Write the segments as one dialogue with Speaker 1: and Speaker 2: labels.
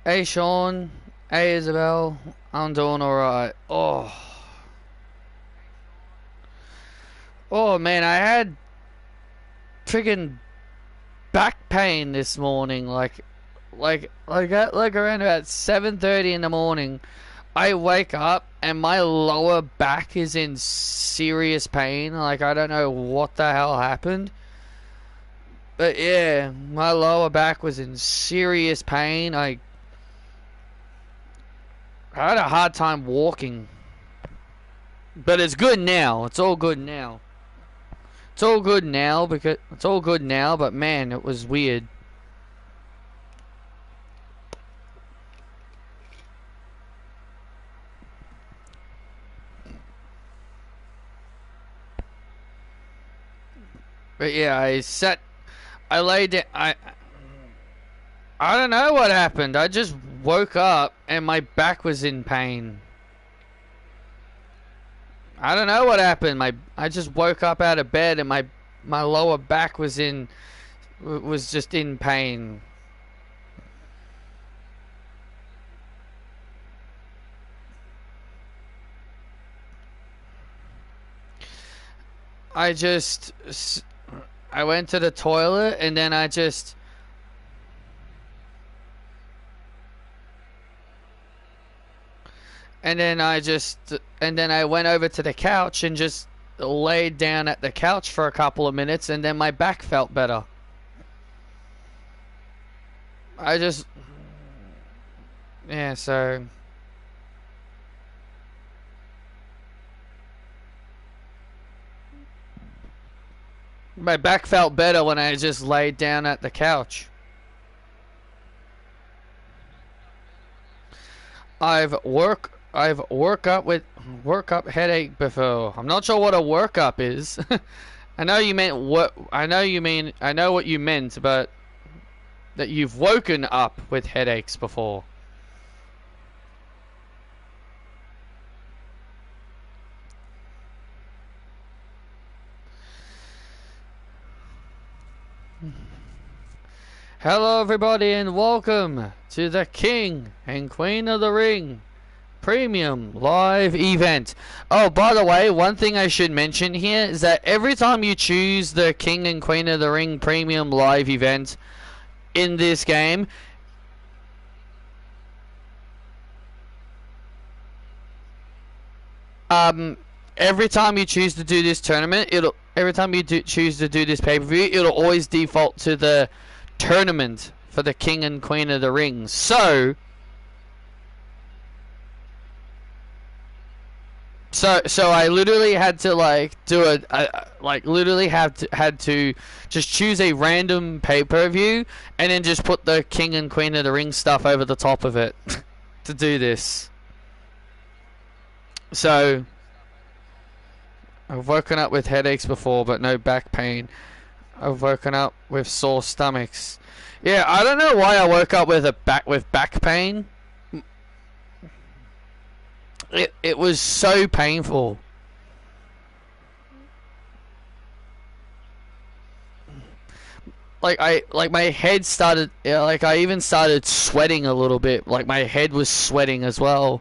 Speaker 1: Hey Sean, hey Isabel, I'm doing alright. Oh man, I had friggin' back pain this morning. Like around about 7:30 in the morning. I wake up and my lower back is in serious pain. Like I don't know what the hell happened, but yeah, my lower back was in serious pain. I had a hard time walking. But it's good now. It's all good now. It's all good now because it's all good now, but man, it was weird. But yeah, I laid down, I don't know what happened. I just woke up and my back was in pain. I don't know what happened. I just woke up out of bed and my lower back was just in pain. I went to the toilet and then and then I went over to the couch and just laid down at the couch for a couple of minutes and then my back felt better. Yeah, so my back felt better when I just laid down at the couch. I've worked workup headache before. I'm not sure what a workup is. I know what you meant, but that you've woken up with headaches before. Hello everybody and welcome to the King and Queen of the Ring Premium Live Event. Oh, by the way, one thing I should mention here is that every time you choose the King and Queen of the Ring Premium Live Event in this game, every time you choose to do this tournament, every time you choose to do this pay-per-view, it'll always default to the tournament for the King and Queen of the Ring. So I literally had to had to just choose a random pay-per-view and then just put the King and Queen of the Ring stuff over the top of it to do this. So I've woken up with headaches before but no back pain. I've woken up with sore stomachs. Yeah, I don't know why I woke up with back pain. It was so painful. Like my head started, like I even started sweating a little bit. Like my head was sweating as well.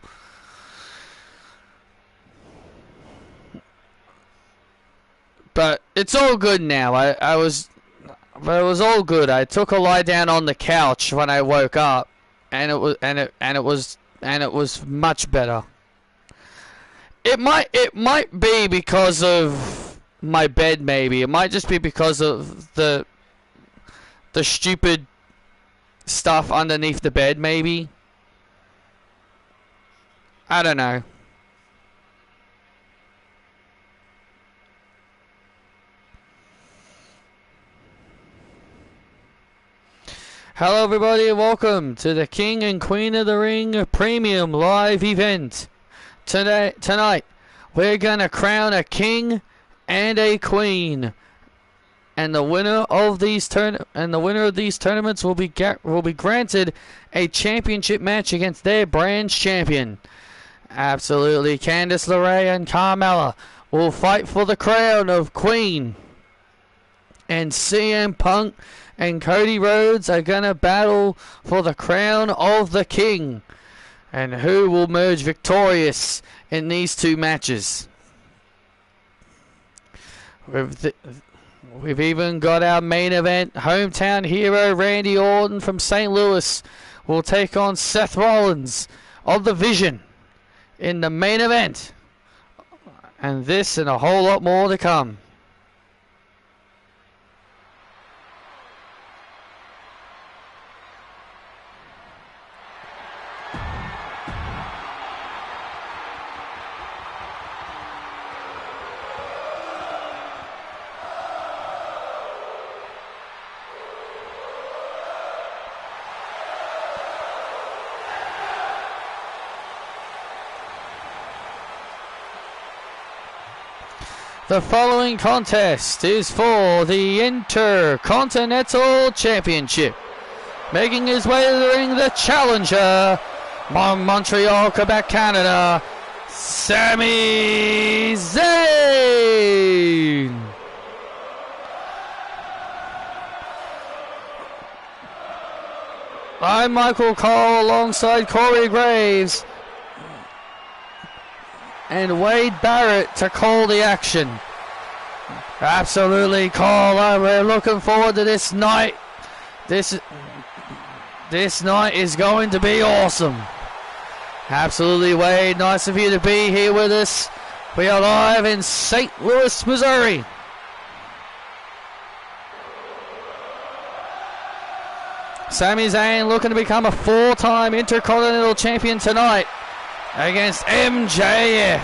Speaker 1: But it's all good now. But it was all good. I took a lie down on the couch when I woke up, and it was much better. It might be because of my bed, maybe. It might just be because of the stupid stuff underneath the bed, maybe. I don't know. Hello everybody and welcome to the King and Queen of the Ring Premium Live Event. Tonight we're gonna crown a king and a queen, and the winner of these tournaments will be granted a championship match against their brand's champion. Absolutely, Candice LeRae and Carmella will fight for the crown of queen, and CM Punk and Cody Rhodes are going to battle for the crown of the king. And who will emerge victorious in these two matches? We've even got our main event. Hometown hero Randy Orton from St. Louis will take on Seth Rollins of the Vision in the main event. And this and a whole lot more to come. The following contest is for the Intercontinental Championship. Making his way to the ring, the challenger from Montreal, Quebec, Canada, Sami Zayn. I'm Michael Cole alongside Corey Graves and Wade Barrett to call the action. Absolutely, Cole. We're looking forward to this night. This night is going to be awesome. Absolutely, Wade. Nice of you to be here with us. We are live in St. Louis, Missouri. Sami Zayn looking to become a 4-time Intercontinental Champion tonight against MJF.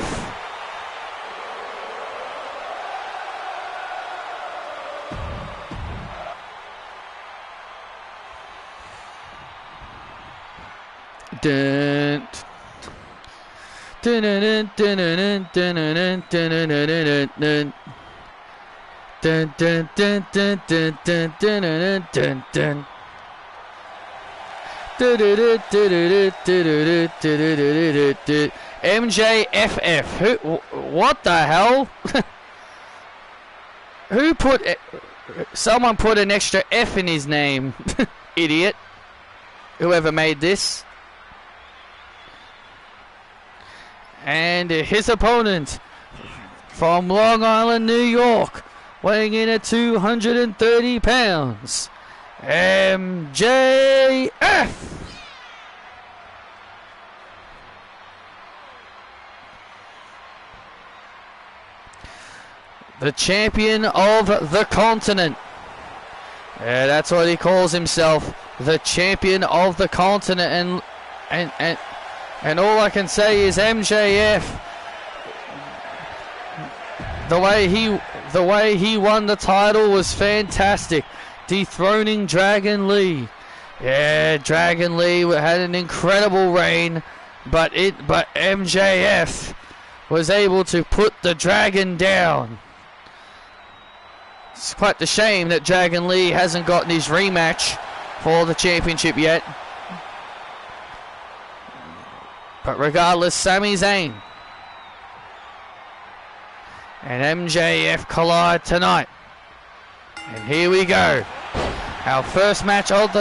Speaker 1: Dun, dun, dun, dun, dun, dun, dun, dun, dun, dun, dun, dun, dun, dun, dun, dun, dun, dun. MJFF. Who? What the hell? Who put it? Someone put an extra F in his name. Idiot. Whoever made this. And his opponent from Long Island, New York, weighing in at 230 pounds. MJF. The champion of the continent. Yeah, that's what he calls himself. The champion of the continent. And all I can say is MJF, the way he won the title was fantastic. Dethroning Dragon Lee. Yeah, Dragon Lee had an incredible reign, but MJF was able to put the dragon down. It's quite the shame that Dragon Lee hasn't gotten his rematch for the championship yet. But regardless, Sami Zayn and MJF collide tonight. And here we go. Our first match of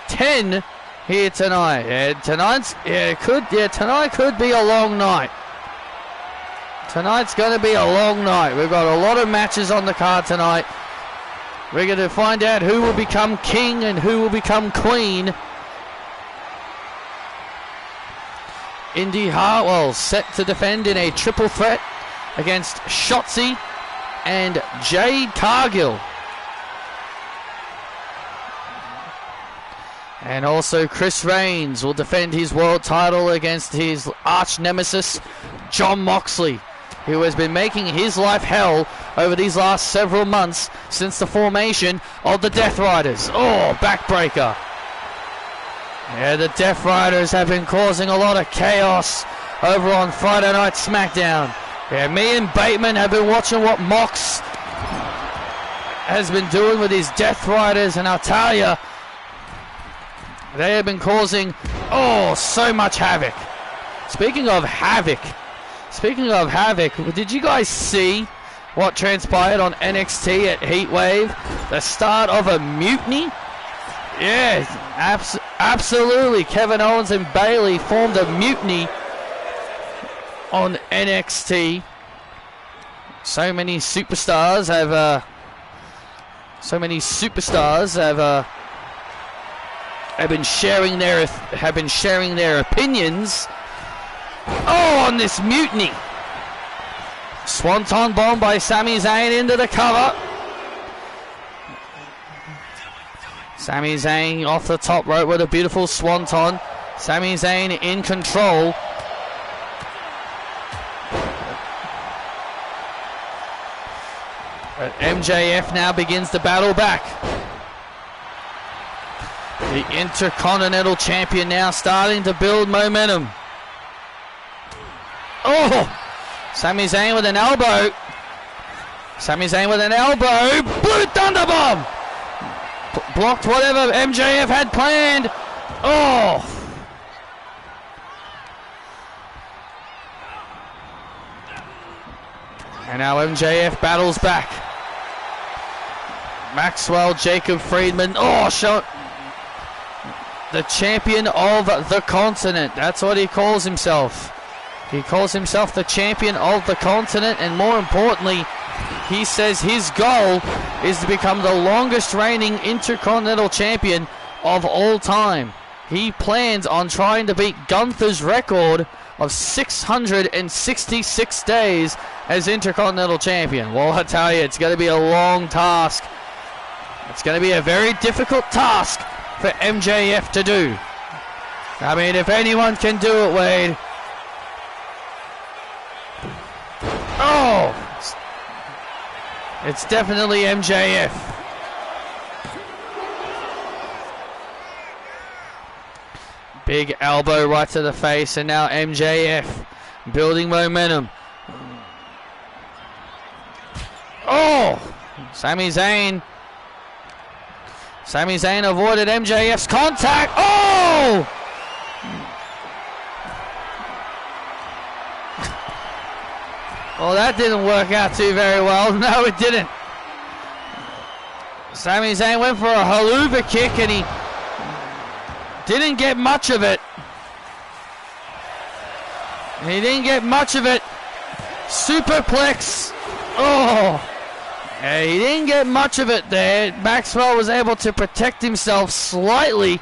Speaker 1: 10 here tonight. Tonight could be a long night. Tonight's going to be a long night. We've got a lot of matches on the card tonight. We're going to find out who will become king and who will become queen. Indy Hartwell set to defend in a triple threat against Shotzi and Jade Cargill. And also Chris Reigns will defend his world title against his arch nemesis Jon Moxley, who has been making his life hell over these last several months since the formation of the Death Riders. Oh, backbreaker. Yeah, the Death Riders have been causing a lot of chaos over on Friday Night SmackDown. Yeah, me and Bateman have been watching what Mox has been doing with his Death Riders, and I'll tell you, they have been causing, so much havoc. Speaking of havoc, did you guys see what transpired on NXT at Heatwave the start of a mutiny? Yeah, absolutely. Kevin Owens and Bayley formed a mutiny on NXT. So many superstars have been sharing their opinions. Oh, on this mutiny. Swanton bomb by Sami Zayn into the cover. Sami Zayn off the top rope with a beautiful swanton. Sami Zayn in control. But MJF now begins to battle back. The Intercontinental Champion now starting to build momentum. Oh! Sami Zayn with an elbow. Sami Zayn with an elbow. Blue Thunder Bomb! Blocked whatever MJF had planned. Oh! And now MJF battles back. Maxwell, Jacob Friedman. Oh, show the champion of the continent. That's what he calls himself. He calls himself the champion of the continent, and more importantly, he says his goal is to become the longest reigning Intercontinental Champion of all time. He plans on trying to beat Gunther's record of 666 days as Intercontinental Champion. Well, I tell you, it's going to be a long task. It's going to be a very difficult task for MJF to do. I mean, if anyone can do it, Wade. Oh! It's definitely MJF. Big elbow right to the face, and now MJF building momentum. Oh! Sami Zayn avoided MJF's contact. Oh! Well, that didn't work out too very well. No, it didn't. Sami Zayn went for a haluva kick, and he didn't get much of it. Superplex. Oh. Yeah, he didn't get much of it there. Maxwell was able to protect himself slightly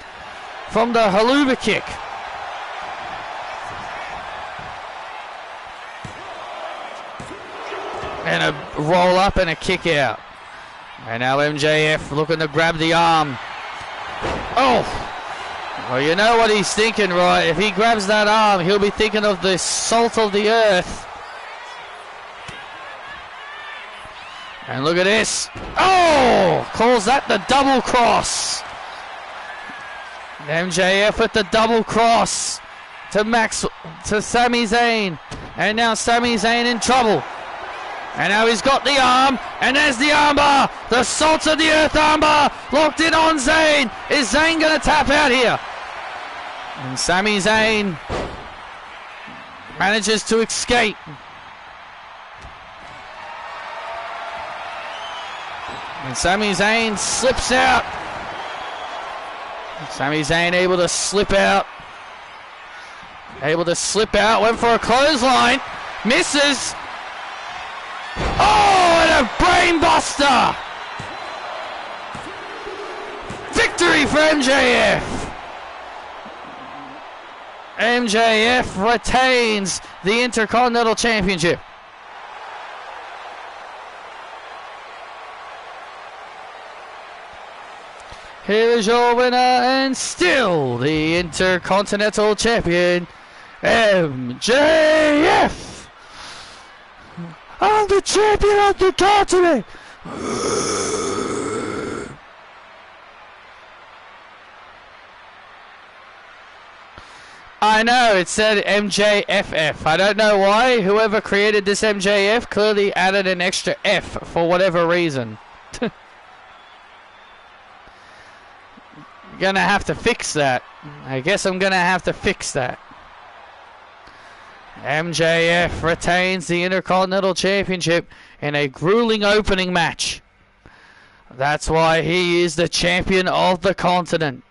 Speaker 1: from the haluva kick. And a roll up and a kick out. And now MJF looking to grab the arm. Oh! Well, you know what he's thinking, right? If he grabs that arm, he'll be thinking of the salt of the earth. And look at this. Oh! Calls that the double cross. MJF with the double cross to Sami Zayn. And now Sami Zayn in trouble. And now he's got the arm, and there's the armbar, the salt of the earth armbar, locked in on Zayn. Is Zayn going to tap out here? And Sami Zayn manages to escape. And Sami Zayn slips out. Sami Zayn able to slip out. Went for a clothesline. Misses. Oh, and a brainbuster! Victory for MJF! MJF retains the Intercontinental Championship. Here is your winner and still the Intercontinental Champion, MJF! I'm the champion of the continent! I know, it said MJFF. I don't know why. Whoever created this MJF clearly added an extra F for whatever reason. Gonna have to fix that. I guess I'm gonna have to fix that. MJF retains the Intercontinental Championship in a grueling opening match. That's why he is the champion of the continent.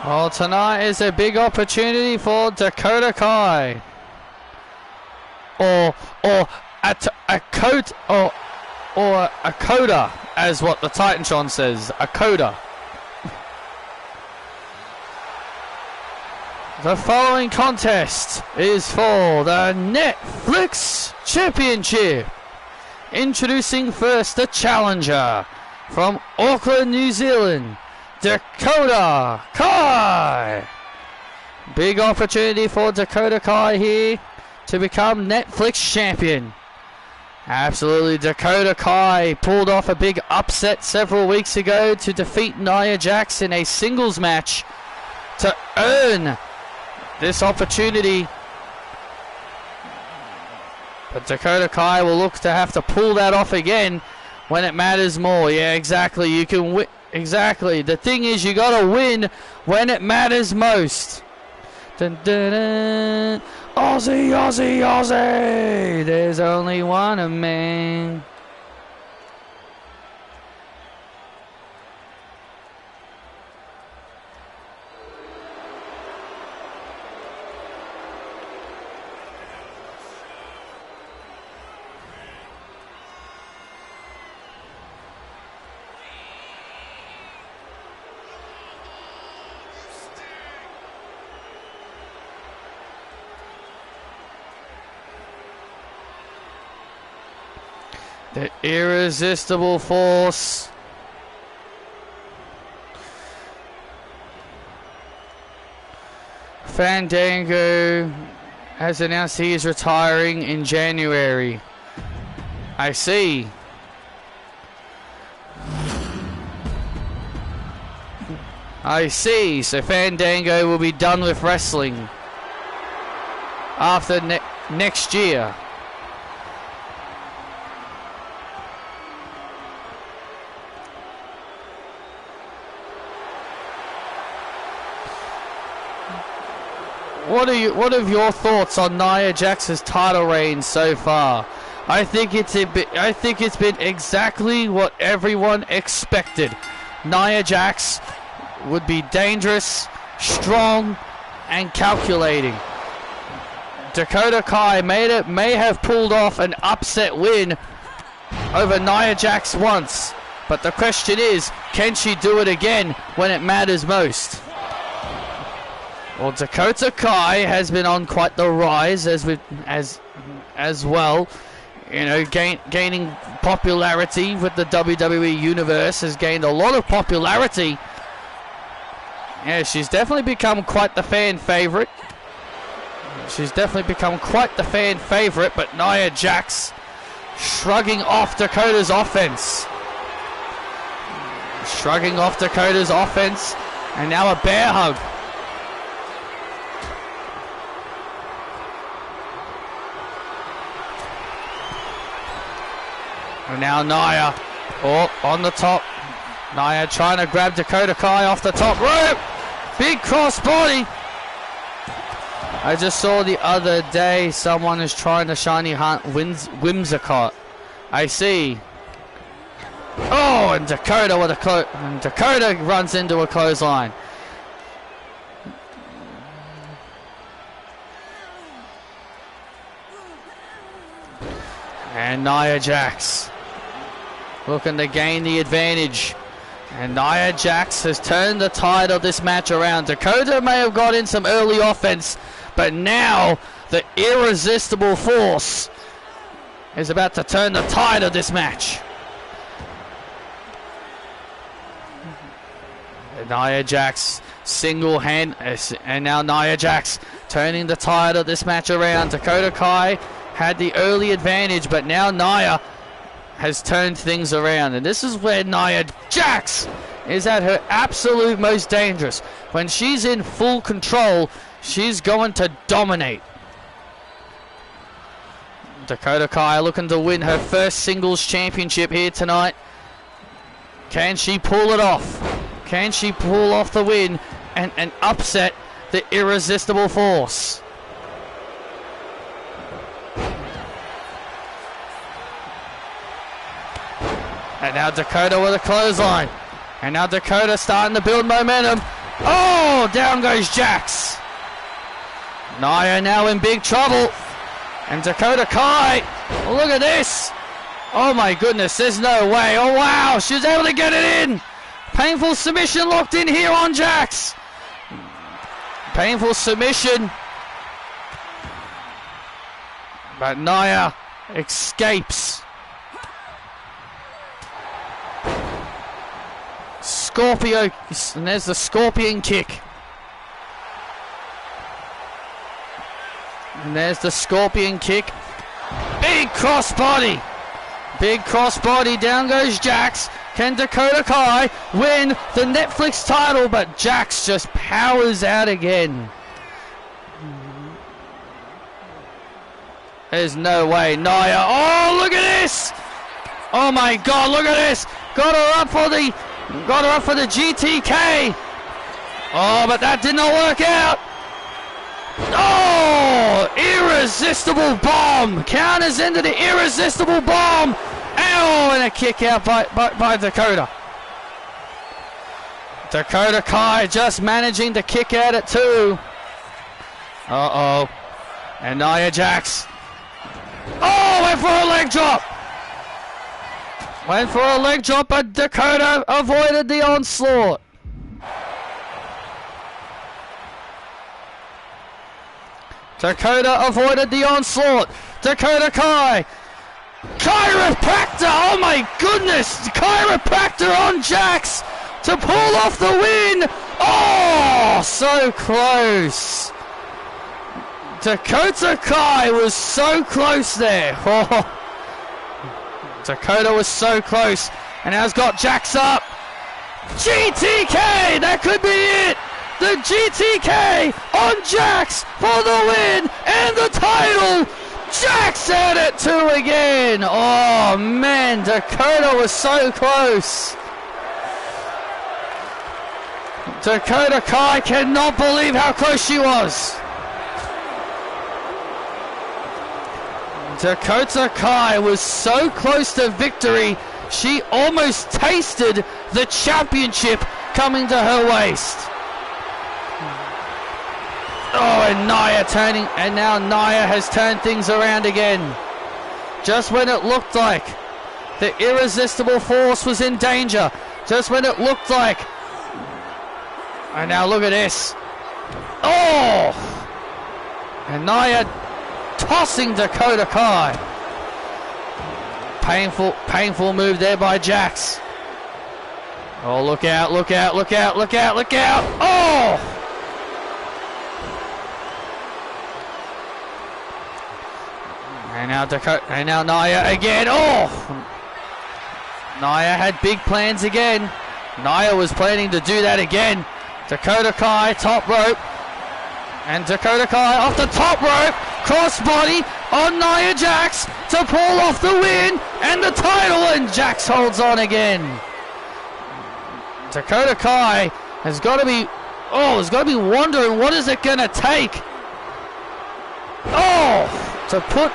Speaker 1: Well, tonight is a big opportunity for Dakota Kai, or a coda, as what the Titantron says, a coda. The following contest is for the Netflix Championship. Introducing first the challenger from Auckland, New Zealand, Dakota Kai. Big opportunity for Dakota Kai here to become Netflix champion. Absolutely, Dakota Kai pulled off a big upset several weeks ago to defeat Nia Jax in a singles match to earn this opportunity. But Dakota Kai will look to have to pull that off again when it matters more. Yeah, exactly. You can win. Exactly. The thing is, you gotta win when it matters most. Dun, dun, dun. Aussie, Aussie, Aussie. There's only one of me. The irresistible force. Fandango has announced he is retiring in January. I see. I see. So Fandango will be done with wrestling after next year. What are your thoughts on Nia Jax's title reign so far? I think it's been exactly what everyone expected. Nia Jax would be dangerous, strong, and calculating. Dakota Kai may have pulled off an upset win over Nia Jax once, but the question is, can she do it again when it matters most? Well, Dakota Kai has been on quite the rise as well. You know, gaining popularity with the WWE Universe, has gained a lot of popularity. Yeah, she's definitely become quite the fan favorite. But Nia Jax shrugging off Dakota's offense. And now a bear hug. And now Nia, on the top. Nia trying to grab Dakota Kai off the top rope. Big cross body. I just saw the other day someone is trying to shiny hunt Whimsicott. I see. Oh, and Dakota with a Dakota runs into a clothesline. And Nia Jax looking to gain the advantage. And Nia Jax has turned the tide of this match around. Dakota may have got in some early offense, but now the irresistible force is about to turn the tide of this match. And Nia Jax and now Nia Jax turning the tide of this match around. Dakota Kai had the early advantage, but now Nia has turned things around, and this is where Nia Jax is at her absolute most dangerous. When she's in full control, she's going to dominate. Dakota Kai looking to win her first singles championship here tonight. Can she pull it off? Can she pull off the win and upset the irresistible force? And now Dakota with a clothesline. And now Dakota starting to build momentum. Oh, down goes Jax. Nia now in big trouble. And Dakota Kai, look at this. Oh my goodness, there's no way. Oh wow, she's able to get it in. Painful submission locked in here on Jax. Painful submission. But Nia escapes. Scorpio, and there's the scorpion kick. And there's the scorpion kick. Big crossbody. Big crossbody. Down goes Jax. Can Dakota Kai win the Netflix title? But Jax just powers out again. There's no way. Nia. Oh, look at this. Oh my God, look at this. Got her up for the GTK. Oh, but that did not work out. Oh, irresistible bomb. Counters into the irresistible bomb. Ow, and a kick out by Dakota. Dakota Kai just managing to kick out at 2. Uh-oh. And Nia Jax. Oh, went for a leg drop. Went for a leg drop, but Dakota avoided the onslaught. Dakota avoided the onslaught. Dakota Kai. Chiropractor! Oh my goodness! Chiropractor on Jax to pull off the win! Oh, so close. Dakota Kai was so close there. Oh. Dakota was so close, and now has got Jax up. GTK! That could be it! The GTK on Jax for the win and the title! Jax at it 2 again! Oh man, Dakota was so close. Dakota Kai cannot believe how close she was. Dakota Kai was so close to victory, she almost tasted the championship coming to her waist. Oh, and Nia turning, and now Nia has turned things around again. Just when it looked like the irresistible force was in danger, just when it looked like, and now look at this. Oh! And Nia tossing Dakota Kai. Painful move there by Jax. Oh, look out, look out, look out, look out, look out. Oh! And now Dakota, and now Nia again. Oh! Nia had big plans again. Nia was planning to do that again. Dakota Kai, top rope. And Dakota Kai off the top rope. Crossbody on Nia Jax to pull off the win and the title. And Jax holds on again. Dakota Kai has got to be, wondering what is it going to take. Oh! To put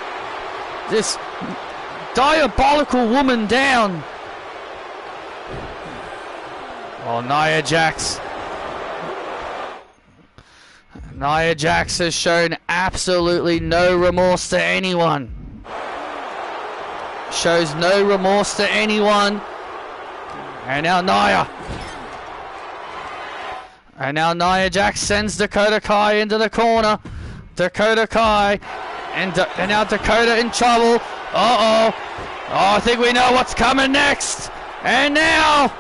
Speaker 1: this diabolical woman down. Oh, Nia Jax. Nia Jax has shown absolutely no remorse to anyone. shows no remorse to anyone. And now Nia. And now Nia Jax sends Dakota Kai into the corner. Dakota Kai. And now Dakota in trouble. Uh-oh. Oh, I think we know what's coming next. And now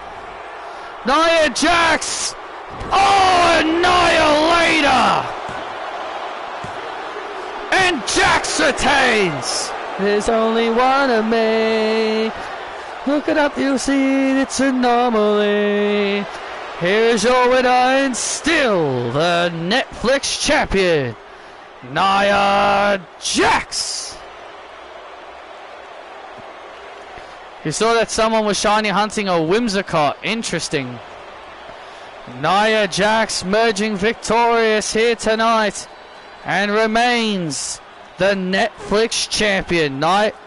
Speaker 1: Nia Jax. Oh, Annihilator. And Jax retains. There's only one of me. Look it up, you'll see it's an anomaly. Here's your winner and still the Netflix champion, Nia Jax. You saw that someone was shiny hunting a Whimsicott. Interesting. Nia Jax merging victorious here tonight and remains the Netflix champion.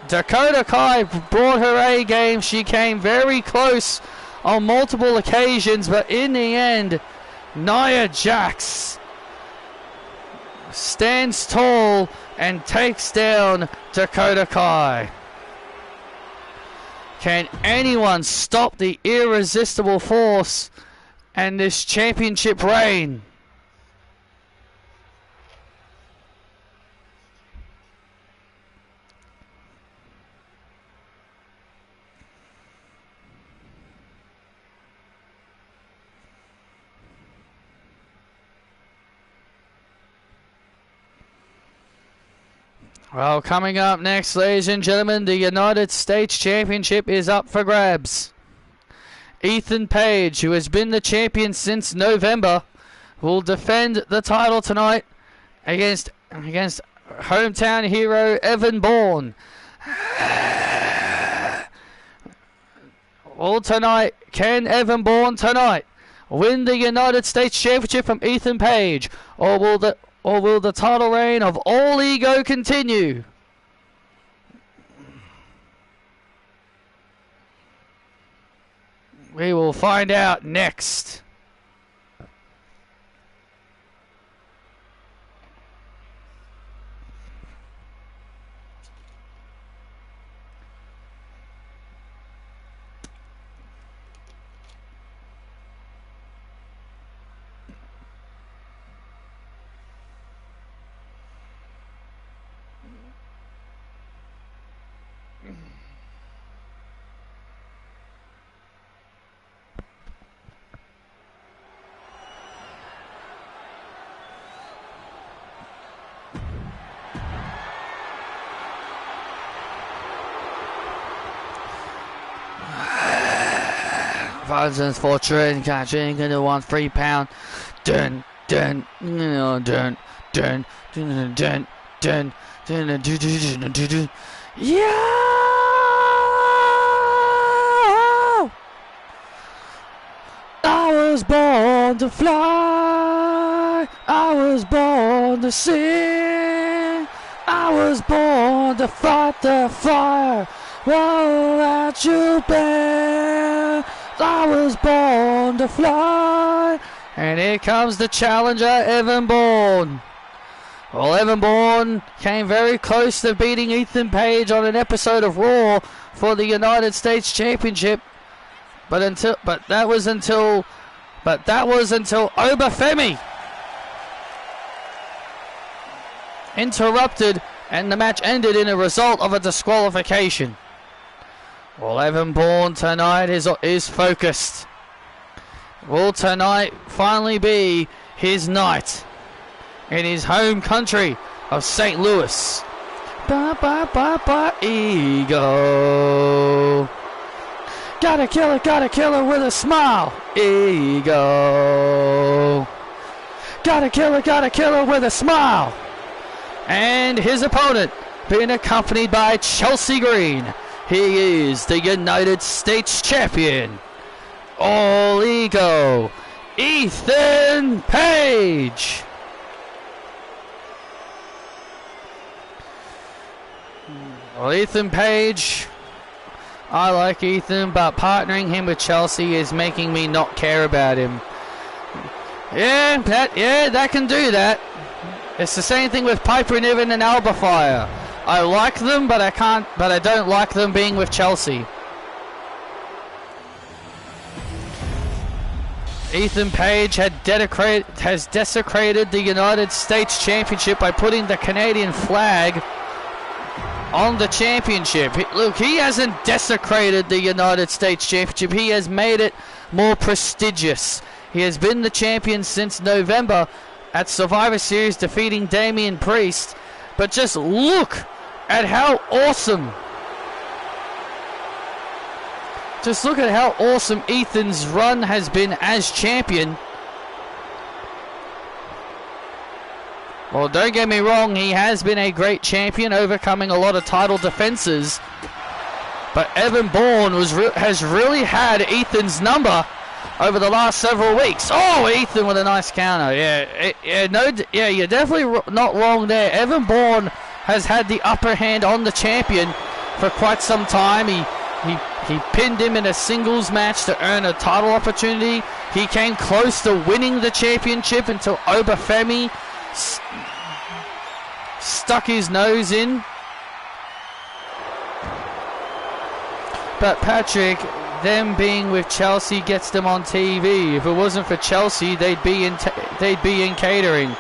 Speaker 1: Dakota Kai brought her A game. She came very close on multiple occasions, but in the end, Nia Jax stands tall and takes down Dakota Kai. Can anyone stop the irresistible force and this championship reign? Well, coming up next, ladies and gentlemen, the United States Championship is up for grabs. Ethan Page, who has been the champion since November, will defend the title tonight against hometown hero Evan Bourne. Well, tonight, can Evan Bourne tonight win the United States Championship from Ethan Page, or will the title reign of All Ego continue? We will find out next. Thousands for train catching into 1 3 pound. Dun dun dun dun dun dun dun dun dun dun. Yeah! I was born to fly. I was born to sing. I was born to fight the fire. Won't let you bear. I was born to fly. And here comes the challenger, Evan Bourne. Well, Evan Bourne came very close to beating Ethan Page on an episode of Raw for the United States Championship. But that was until Obafemi interrupted and the match ended in a result of a disqualification. Well, Evan Bourne tonight is focused. Will tonight finally be his night in his home country of St. Louis? Ego. Gotta kill her with a smile. Ego. Gotta kill her with a smile. And his opponent being accompanied by Chelsea Green. He is the United States Champion, All Ego, Ethan Page. Well, Ethan Page, I like Ethan, but partnering him with Chelsea is making me not care about him. Yeah, that can do that. It's the same thing with Piper Niven and Alba Fire. I like them, but I don't like them being with Chelsea. Ethan Page has desecrated the United States Championship by putting the Canadian flag on the championship. Look, he hasn't desecrated the United States Championship. He has made it more prestigious. He has been the champion since November at Survivor Series, defeating Damian Priest. But just look at how awesome. Just look at how awesome Ethan's run has been as champion. Well, don't get me wrong, he has been a great champion, overcoming a lot of title defenses. But Evan Bourne has really had Ethan's number over the last several weeks. Oh, Ethan with a nice counter. Yeah, you're definitely not wrong there. Evan Bourne has had the upper hand on the champion for quite some time. He pinned him in a singles match to earn a title opportunity. He came close to winning the championship until Obafemi stuck his nose in. But Patrick, them being with Chelsea gets them on TV. If it wasn't for Chelsea, they'd be in catering.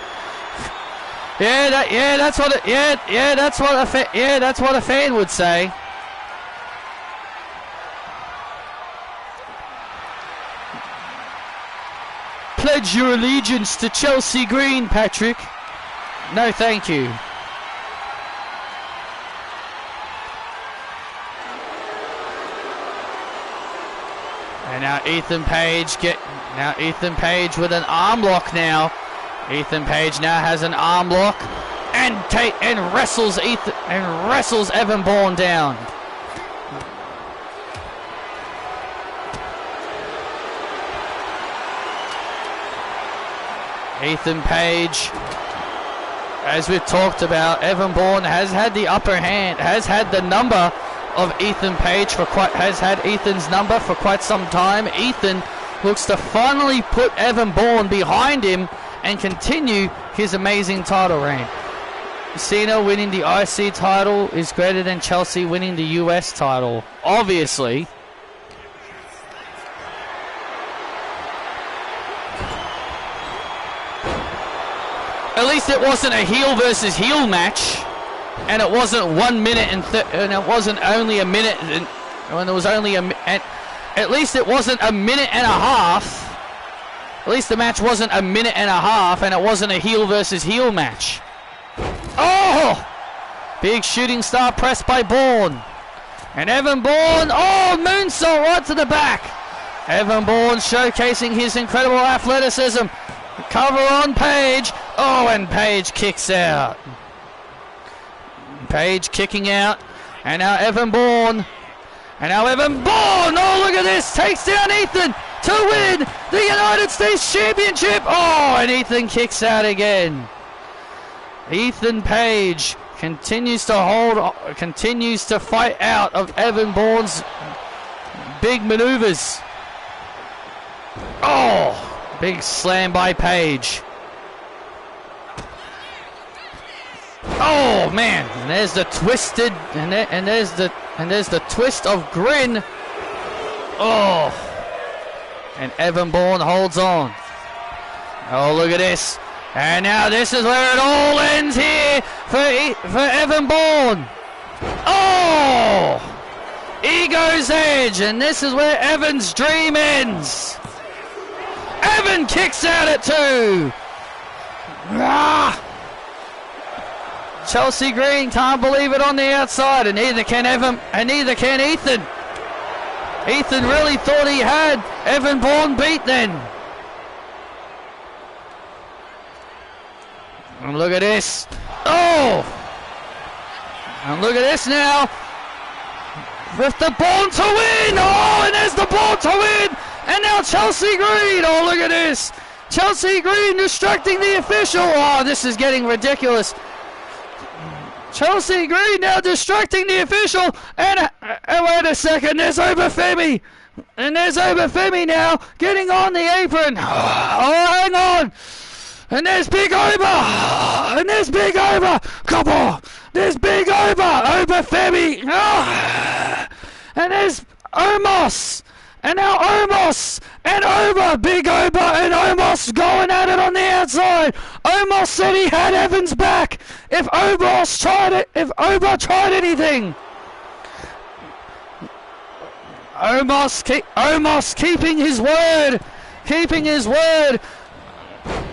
Speaker 1: That's what a fan would say. Pledge your allegiance to Chelsea Green, Patrick. No, thank you. And now Ethan Page with an arm lock now. Ethan Page now has an arm lock and wrestles Evan Bourne down. Ethan Page, as we've talked about, Evan Bourne has had the upper hand, has had the number of Ethan Page has had Ethan's number for quite some time. Ethan looks to finally put Evan Bourne behind him and continue his amazing title reign. Cena winning the IC title is greater than Chelsea winning the US title, obviously. At least it wasn't a heel versus heel match, and it wasn't 1 minute and it wasn't only a minute. When there was only at least it wasn't a minute and a half. At least the match wasn't a minute and a half, and it wasn't a heel versus heel match. Oh! Big shooting star press by Bourne. And Evan Bourne, moonsault right to the back. Evan Bourne showcasing his incredible athleticism. Cover on Page. Oh, and Page kicks out. Page kicking out. And now Evan Bourne. Oh, look at this. Takes down Ethan to win the United States Championship. Oh, and Ethan kicks out again. Ethan Page continues to fight out of Evan Bourne's big maneuvers. Oh, big slam by Page. Oh man, and there's the twisted, and there's the twist of grin. Oh, and Evan Bourne holds on. Oh, look at this. And now this is where it all ends here for Evan Bourne. Oh! Ego's Edge, and this is where Evan's dream ends. Evan kicks out at 2. Ah! Chelsea Green can't believe it on the outside, and neither can Evan, and neither can Ethan. Ethan really thought he had Evan Bourne beat then. And look at this. Oh! And look at this now. With the Bourne to win. Oh, and there's the Bourne to win. And now Chelsea Green. Oh, look at this. Chelsea Green distracting the official. Oh, this is getting ridiculous. Chelsea Green now distracting the official. And wait a second. There's Obafemi. And there's Obafemi now getting on the apron. Oh, hang on. And there's Big Oba! And there's Big Oba! Come on! There's Big Oba Femi. Oh. And there's Omos. And now Omos and Oba, Big Oba and Omos going at it on the outside. Omos said he had Evans back if Oba tried anything. Omos keeping his word.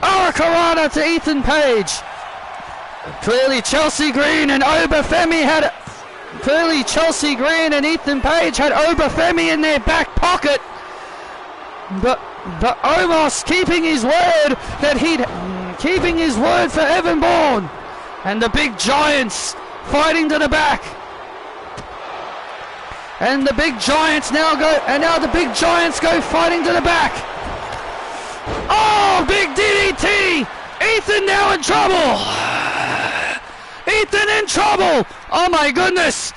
Speaker 1: Hurricanrana to Ethan Page. Clearly Chelsea Green and Oba Femi had... Clearly Chelsea Green and Ethan Page had Oba Femi in their back pocket. But Omos keeping his word for Evan Bourne. And the big giants fighting to the back. And the big giants now go fighting to the back. Oh, big DDT! Ethan now in trouble! Ethan in trouble! Oh my goodness!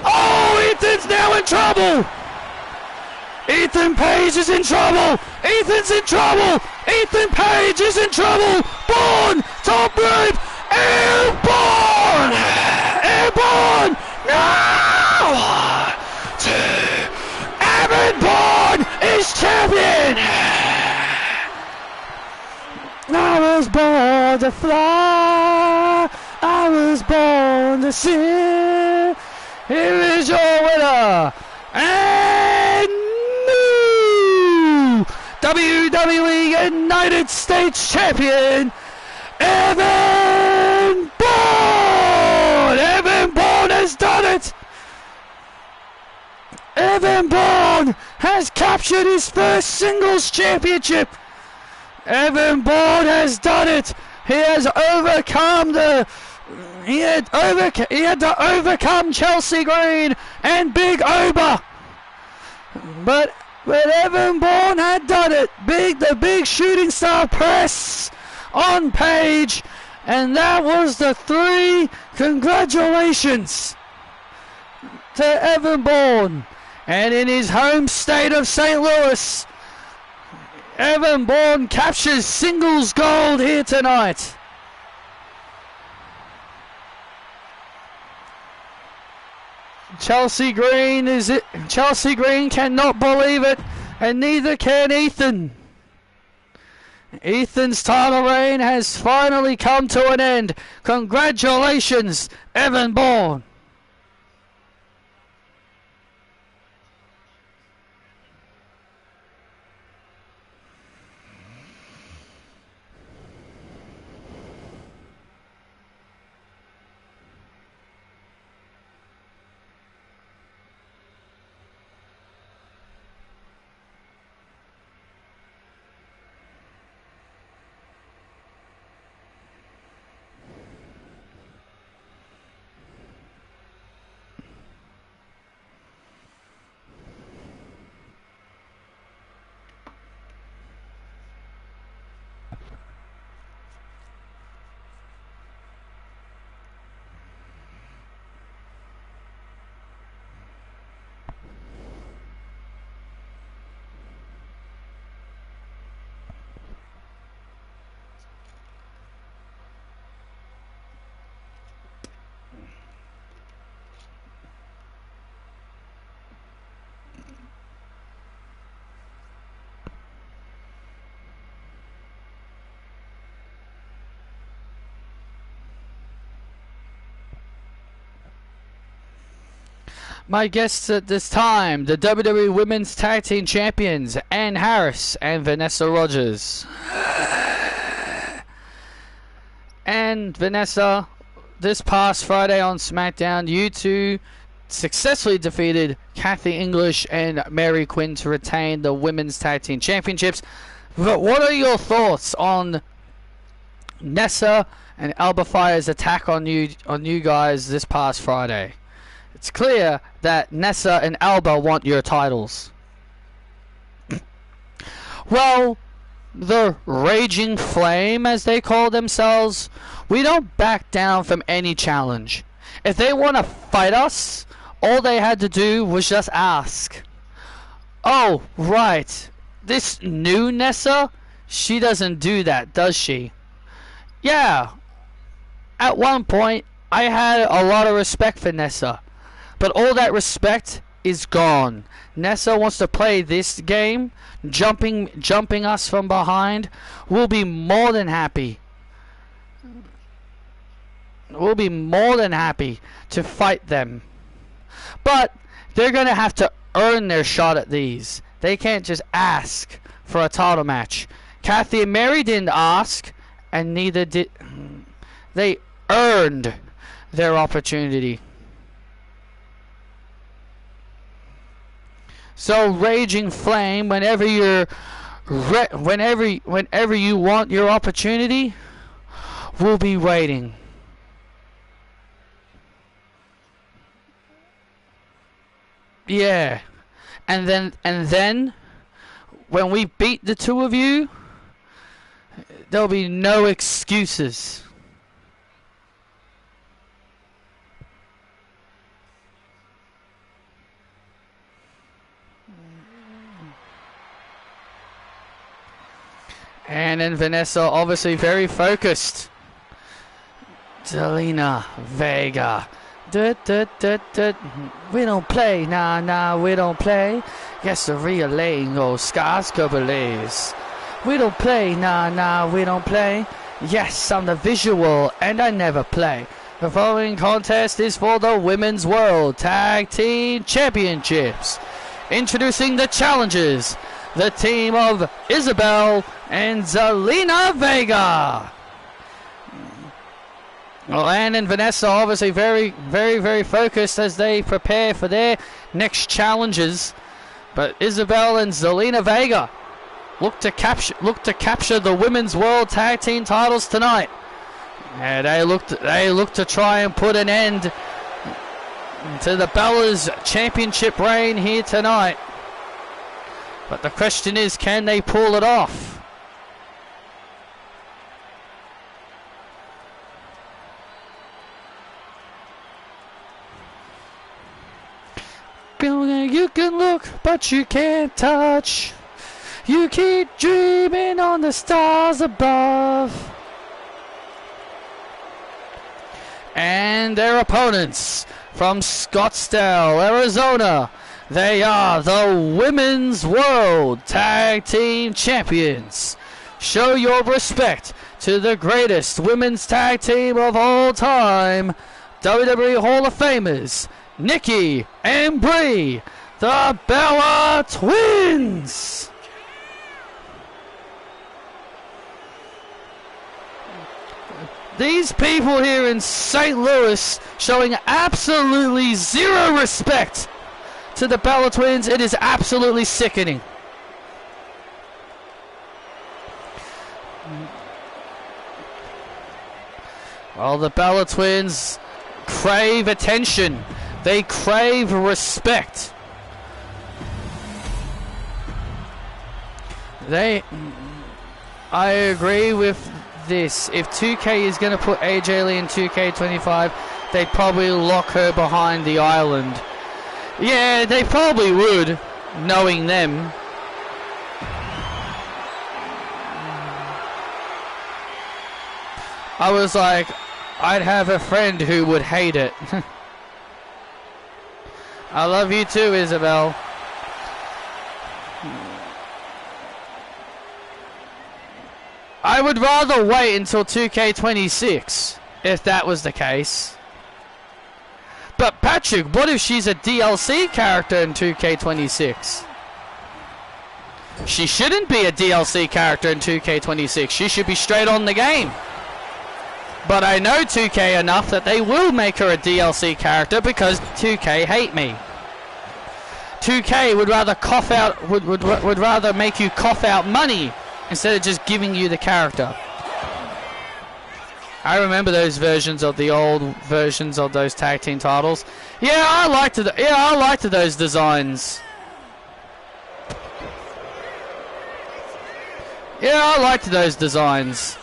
Speaker 1: Oh, Ethan's now in trouble! Ethan Page is in trouble! Ethan's in trouble! Ethan Page is in trouble! Bourne! Top rope! Airborne! Airborne! No! Evan Bourne is champion! I was born to fly. I was born to sing. Here is your winner and new WWE United States Champion, Evan Bourne. Evan Bourne has done it. Evan Bourne has captured his first singles championship. Evan Bourne has done it. He has overcome he had to overcome Chelsea Green and Big Oba. But Evan Bourne had done it. The big shooting star press on Page, and that was the 3. Congratulations to Evan Bourne. And in his home state of St. Louis, Evan Bourne captures singles gold here tonight. Chelsea Green cannot believe it, and neither can Ethan. Ethan's title reign has finally come to an end. Congratulations, Evan Bourne. My guests at this time, the WWE Women's Tag Team Champions, Ann Harris and Vanessa Rogers. And Vanessa, this past Friday on SmackDown, you two successfully defeated Kathy English and Mary Quinn to retain the Women's Tag Team Championships. But what are your thoughts on Nessa and Alba Fire's attack on you guys this past Friday? It's clear that Nessa and Alba want your titles. Well, the Raging Flame, as they call themselves, we don't back down from any challenge. If they want to fight us, all they had to do was just ask. Oh, right. This new Nessa, she doesn't do that, does she? Yeah. At one point, I had a lot of respect for Nessa, but all that respect is gone. Nessa wants to play this game, jumping us from behind. We'll be more than happy. We'll be more than happy to fight them. But they're going to have to earn their shot at these. They can't just ask for a title match. Kathy and Mary didn't ask, and neither did... They earned their opportunity. So, Raging Flame, whenever you want your opportunity, we'll be waiting. Yeah. And then when we beat the two of you, there'll be no excuses. And then Vanessa, obviously very focused. Zelina Vega. We don't play, nah, we don't play. Yes, the real lane goes scars belays. We don't play, nah, we don't play. Yes, I'm the visual, and I never play. The following contest is for the Women's World Tag Team Championships. Introducing the challengers, the team of Isabel and Zelina Vega. Well, Anne and Vanessa obviously very focused as they prepare for their next challenges. But Isabel and Zelina Vega look to capture the Women's World Tag Team titles tonight. And they look to try and put an end to the Bella's championship reign here tonight. But the question is, can they pull it off? You can look, but you can't touch. You keep dreaming on the stars above. And their opponents from Scottsdale, Arizona. They are the Women's World Tag Team Champions. Show your respect to the greatest women's tag team of all time, WWE Hall of Famers, Nikki and Brie, the Bella Twins. These people here in St. Louis showing absolutely zero respect to the Bella Twins. It is absolutely sickening. Well, the Bella Twins crave attention. They crave respect. I agree with this. If 2K is going to put AJ Lee in 2K25, they'd probably lock her behind the island. Yeah, they probably would, knowing them. I was like, I'd have a friend who would hate it. I love you too, Isabel. I would rather wait until 2K26 if that was the case. But Patrick, what if she's a DLC character in 2K26? She shouldn't be a DLC character in 2K26. She should be straight on the game. But I know 2K enough that they will make her a DLC character because 2K hate me. 2K would rather cough out would rather make you cough out money instead of just giving you the character. I remember those versions of the old versions of those tag team titles. Yeah, I liked those designs. Yeah, I liked those designs.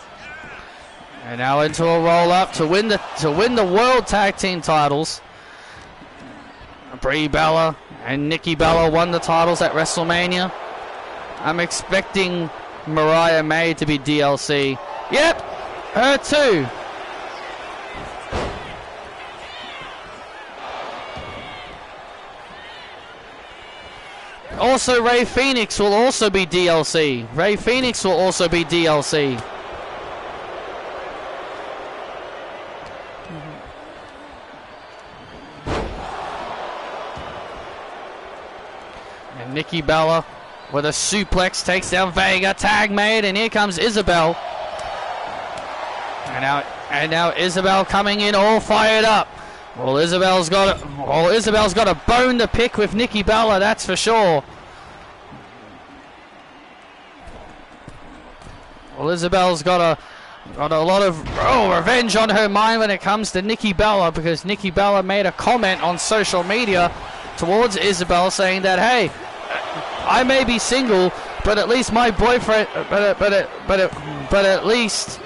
Speaker 1: And now into a roll up to win the World Tag Team titles. Brie Bella and Nikki Bella won the titles at WrestleMania. I'm expecting Mariah May to be DLC. Yep, her too. also Ray Phoenix will also be DLC. Ray Phoenix will also be DLC. And Nikki Bella with a suplex takes down Vega. Tag made, and here comes Isabel. And now Isabel coming in all fired up. Well, Isabel's got a bone to pick with Nikki Bella, that's for sure. Well, Isabel's got a lot of revenge on her mind when it comes to Nikki Bella, because Nikki Bella made a comment on social media towards Isabel saying that, hey, I may be single, but at least my boyfriend, but at least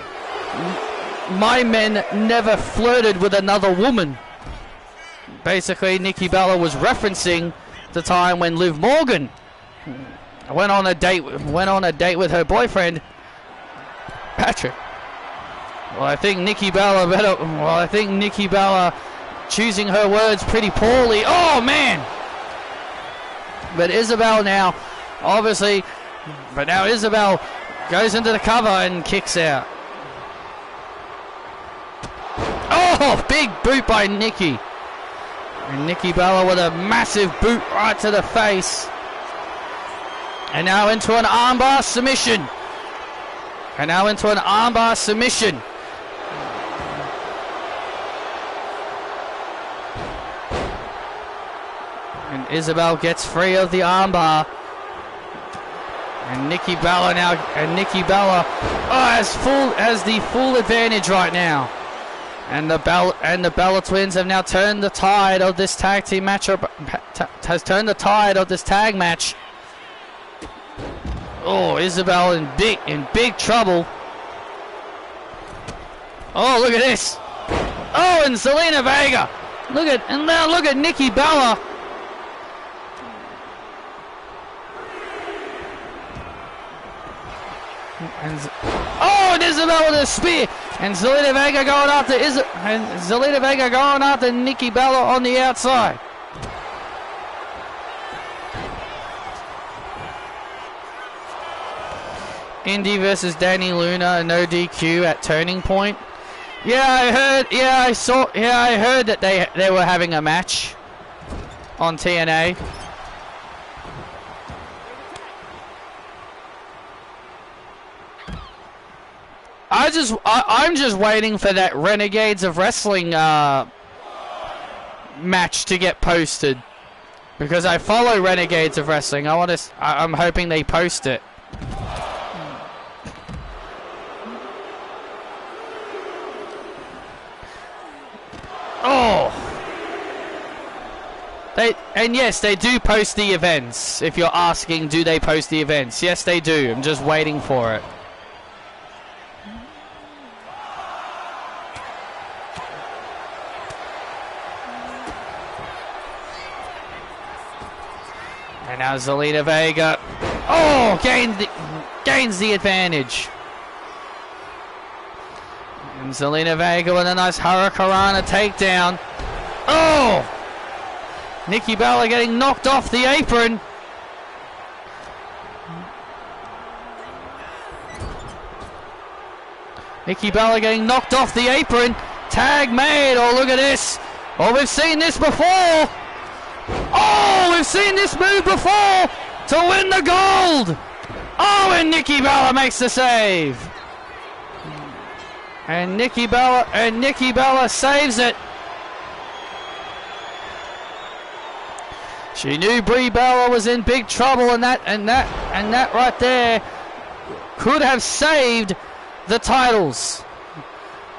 Speaker 1: my men never flirted with another woman. Basically, Nikki Bella was referencing the time when Liv Morgan went on a date with her boyfriend Patrick. Well, I think Nikki Bella choosing her words pretty poorly. Oh man! But Isabel now, obviously, Isabel goes into the cover and kicks out. Oh, big boot by Nikki. And Nikki Bella with a massive boot right to the face. And now into an armbar submission. And Isabel gets free of the armbar. And Nikki Bella has the full advantage right now. And the Bella Twins have now turned the tide of this tag team matchup. Has turned the tide of this tag match. Oh, Isabel in big trouble. Oh, look at this. Oh, and Zelina Vega. Look at Nikki Bella. And Isabel with a spear. And Zelina Vega going after Nikki Bella on the outside. Indy versus Danny Luna, no DQ at Turning Point. I heard that they were having a match on TNA. I'm just waiting for that Renegades of Wrestling match to get posted, because I follow Renegades of Wrestling. I'm hoping they post it. Oh, yes, they do post the events. If you're asking, do they post the events? Yes, they do. I'm just waiting for it. And now Zelina Vega, gains the advantage. And Zelina Vega with a nice Hurricanrana takedown. Oh! Nikki Bella getting knocked off the apron. Nikki Bella getting knocked off the apron. Tag made. Oh, look at this. Oh, we've seen this before. Oh, we've seen this move before to win the gold. Oh, and Nikki Bella makes the save. And Nikki Bella saves it. She knew Brie Bella was in big trouble, and that right there could have saved the titles.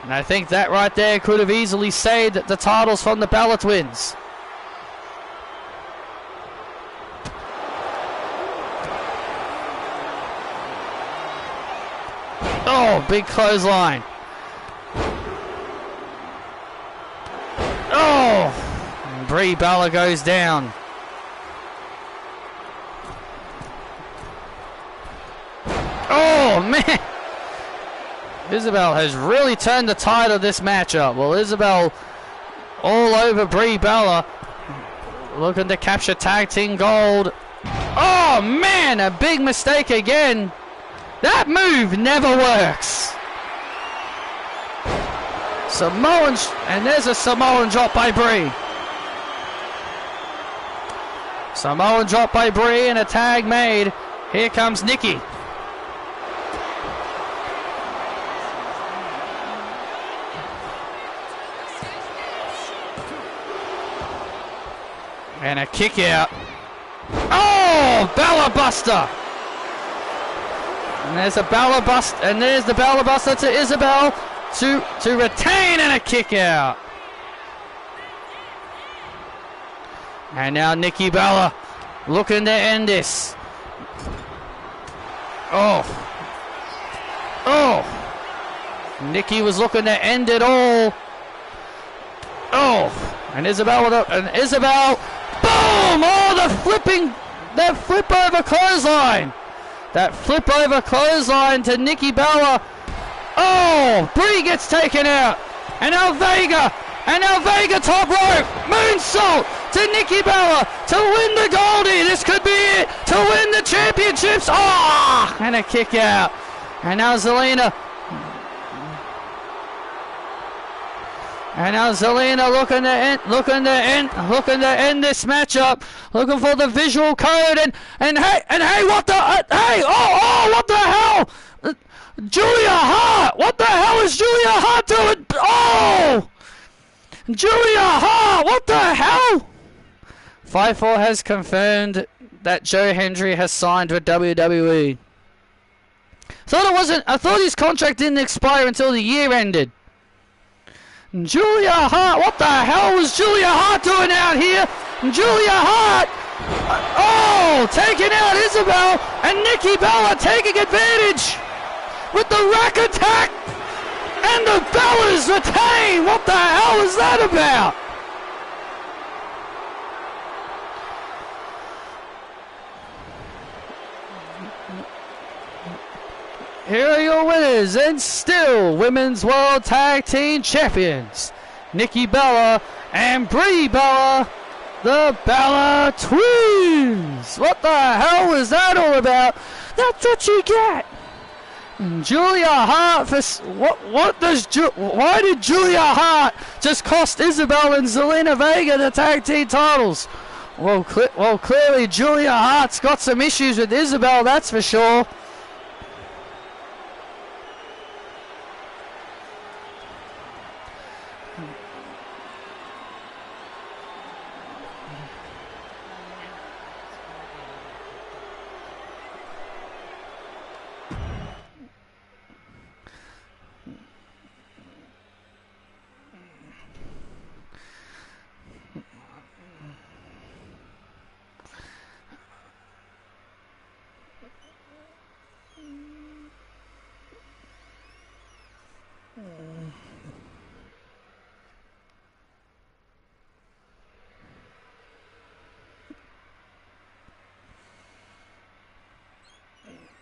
Speaker 1: And I think that right there could have easily saved the titles from the Bella Twins. Oh, big clothesline. Oh, and Brie Bella goes down. Oh, man. Isabel has really turned the tide of this matchup. Well, Isabel all over Brie Bella, looking to capture tag team gold. Oh man, a big mistake again. That move never works. Samoan, and there's a Samoan drop by Brie. Samoan drop by Brie and a tag made. Here comes Nikki. And a kick out. Oh, Bella Buster. And there's a Bella Buster, and there's the Bella Buster to Isabel to retain, and a kick out. And now Nikki Bella looking to end this. Oh. Nikki was looking to end it all. Oh. And Isabel with a, and Isabel, boom! Oh, that flip over clothesline. That flip over clothesline to Nikki Bella. Oh, Brie gets taken out. And now Vega top rope. Moonsault to Nikki Bella to win the Goldie. This could be it. To win the championships. Oh, and a kick out. And now Zelina. And now Zelina looking to end this matchup, looking for the visual code, and hey, what the what the hell? Julia Hart, what the hell is Julia Hart doing? Oh, Julia Hart, what the hell? Fightful has confirmed that Joe Hendry has signed with WWE. I thought his contract didn't expire until the year ended. Julia Hart, what the hell was Julia Hart doing out here? Julia Hart, taking out Isabel, and Nikki Bella taking advantage with the rack attack, and the Bellas retain. What the hell is that about? Here are your winners, and still Women's World Tag Team Champions, Nikki Bella and Brie Bella, the Bella Twins. What the hell was that all about? That's what you get. Julia Hart for why did Julia Hart just cost Isabel and Zelina Vega the tag team titles? Well, clearly Julia Hart's got some issues with Isabel, that's for sure.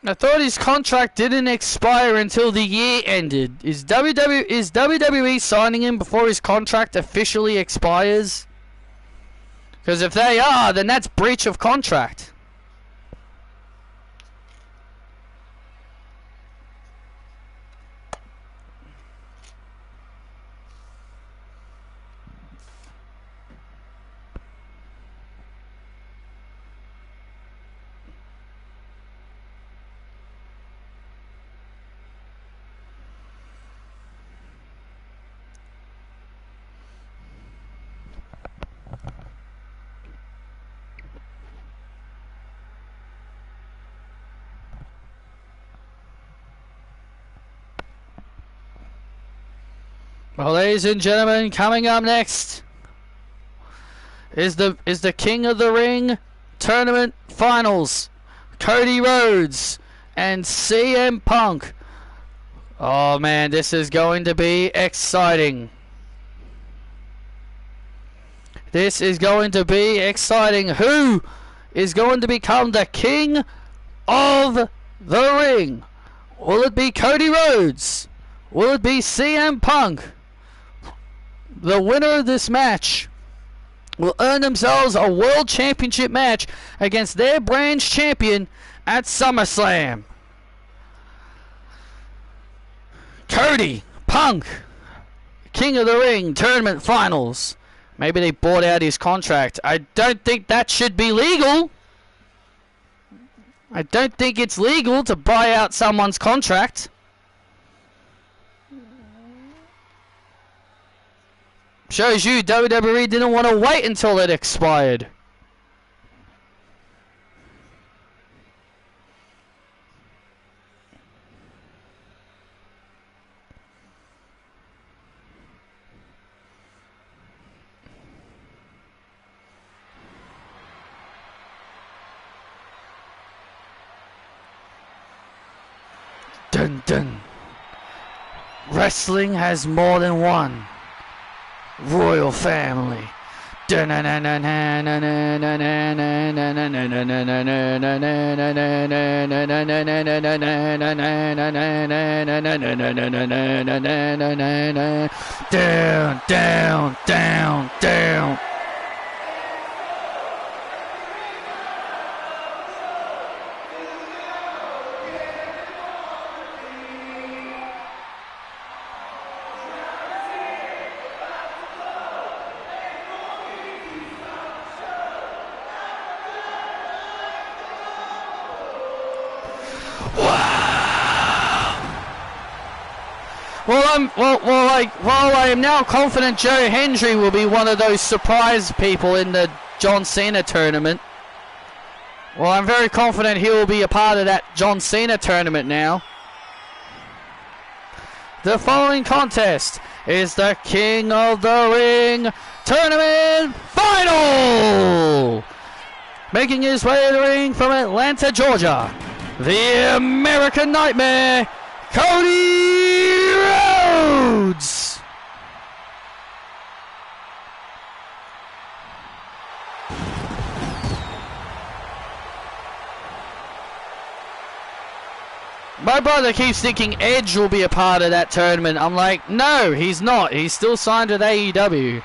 Speaker 1: I thought his contract didn't expire until the year ended. Is WWE signing him before his contract officially expires? Because if they are, then that's breach of contract. Well, ladies and gentlemen, coming up next is the King of the Ring tournament finals. Cody Rhodes and CM Punk. Oh man, this is going to be exciting. This is going to be exciting. Who is going to become the King of the Ring? Will it be Cody Rhodes? Will it be CM Punk? The winner of this match will earn themselves a World Championship match against their brand's champion at SummerSlam. Cody, Punk, King of the Ring Tournament Finals. Maybe they bought out his contract. I don't think that should be legal. I don't think it's legal to buy out someone's contract. Shows you WWE didn't want to wait until it expired. Dun dun. Wrestling has more than one royal family. Down, down, down, down. While I am now confident Joe Hendry will be one of those surprise people in the John Cena tournament. Well, I'm very confident he will be a part of that John Cena tournament now. The following contest is the King of the Ring Tournament Final! Making his way to the ring from Atlanta, Georgia, the American Nightmare, Cody Rhodes! My brother keeps thinking Edge will be a part of that tournament. I'm like, no, he's not. He's still signed with AEW.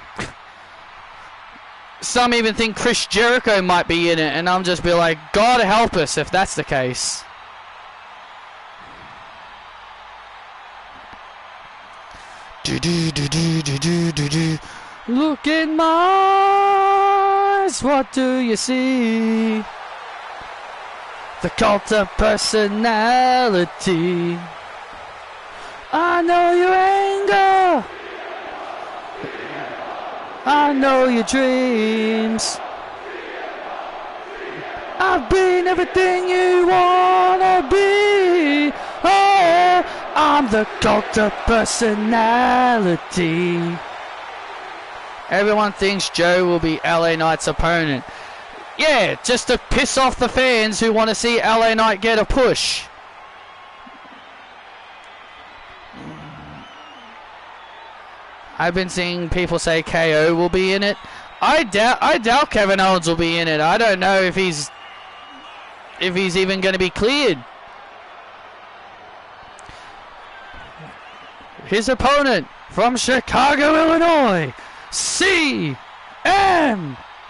Speaker 1: Some even think Chris Jericho might be in it, and I'm just be like, God help us if that's the case. Look in my eyes, what do you see? The cult of personality. I know your anger. I know your dreams. I've been everything you wanna be. Oh, I'm the cult of personality. Everyone thinks Joe will be LA Knight's opponent. Yeah, just to piss off the fans who want to see LA Knight get a push. I've been seeing people say KO will be in it. I doubt Kevin Owens will be in it. I don't know if he's even going to be cleared. His opponent from Chicago, Illinois, CM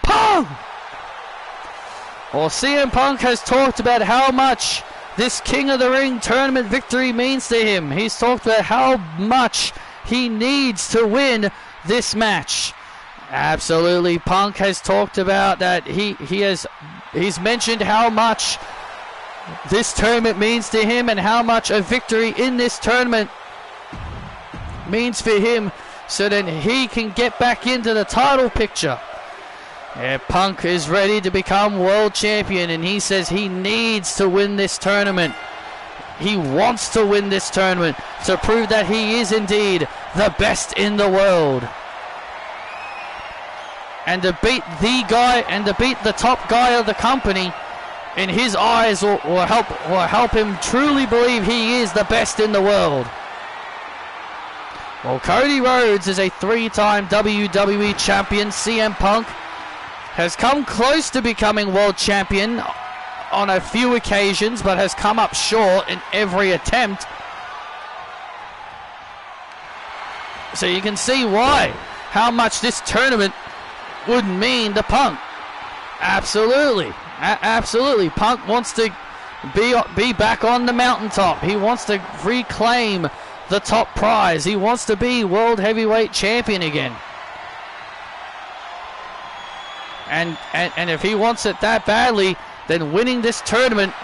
Speaker 1: Punk. Well, CM Punk has talked about how much this King of the Ring tournament victory means to him. He's talked about how much he needs to win this match. Absolutely, Punk has talked about that. He's mentioned how much this tournament means to him and how much a victory in this tournament means for him, so that he can get back into the title picture. Yeah, Punk is ready to become world champion, and he says he needs to win this tournament. He wants to win this tournament to prove that he is indeed the best in the world. And to beat the guy, and to beat the top guy of the company, in his eyes will help him truly believe he is the best in the world. Well, Cody Rhodes is a three-time WWE champion. CM Punk has come close to becoming world champion on a few occasions, but has come up short in every attempt. So you can see why, how much this tournament would mean to Punk. Absolutely. Absolutely. Punk wants to be back on the mountaintop. He wants to reclaim the top prize. He wants to be World Heavyweight Champion again. And if he wants it that badly, then winning this tournament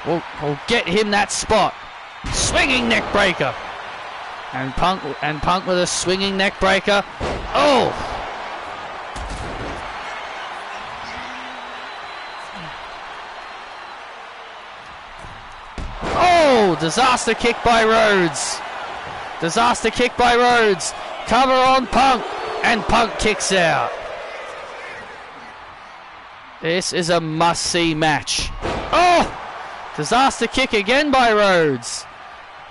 Speaker 1: will get him that spot. Swinging neck breaker. And Punk with a swinging neck breaker. Oh! Oh! Disaster kick by Rhodes. Disaster kick by Rhodes. Cover on Punk. And Punk kicks out. This is a must-see match. Oh! Disaster kick again by Rhodes.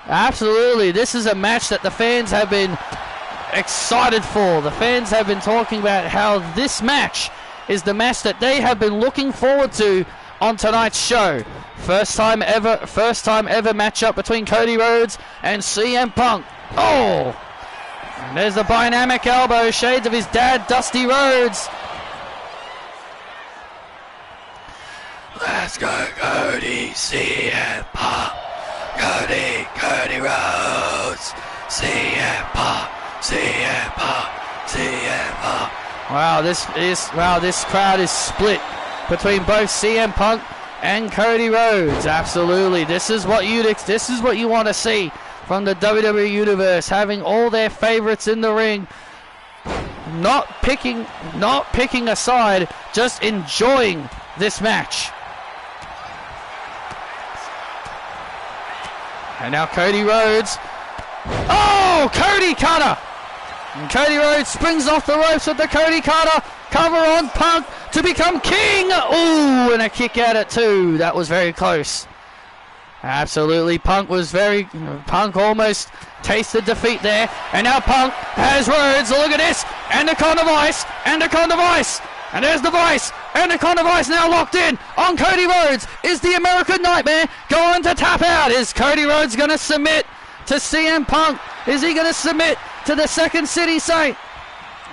Speaker 1: Absolutely. This is a match that the fans have been excited for. The fans have been talking about how this match is the match that they have been looking forward to on tonight's show. First time ever matchup between Cody Rhodes and CM Punk. Oh! And there's the dynamic elbow, shades of his dad, Dusty Rhodes. Let's go, Cody, CM Punk. Cody Rhodes. CM Punk. Wow, this crowd is split between both CM Punk and Cody Rhodes. Absolutely, this is what you want to see from the WWE Universe, having all their favorites in the ring, not picking a side, just enjoying this match. And now Cody Rhodes. Oh, Cody Cutter! And Cody Rhodes springs off the ropes with the Cody Cutter. Cover on Punk to become king. Ooh, and a kick out at 2. That was very close. Absolutely, Punk almost tasted defeat there. And now Punk has Rhodes. Look at this. Anaconda Vice. And there's the Vice. Anaconda Vice now locked in on Cody Rhodes. Is the American Nightmare going to tap out? Is Cody Rhodes going to submit to CM Punk? Is he going to submit to the Second City Saint?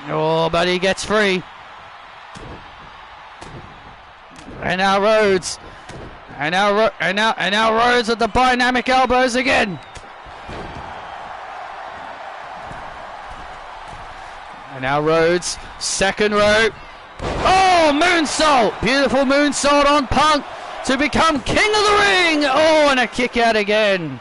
Speaker 1: Oh, but he gets free. And now Rhodes. And now Rhodes with the dynamic elbows again. And now Rhodes, second rope. Oh, moonsault! Beautiful moonsault on Punk to become king of the ring. Oh, and a kick out again.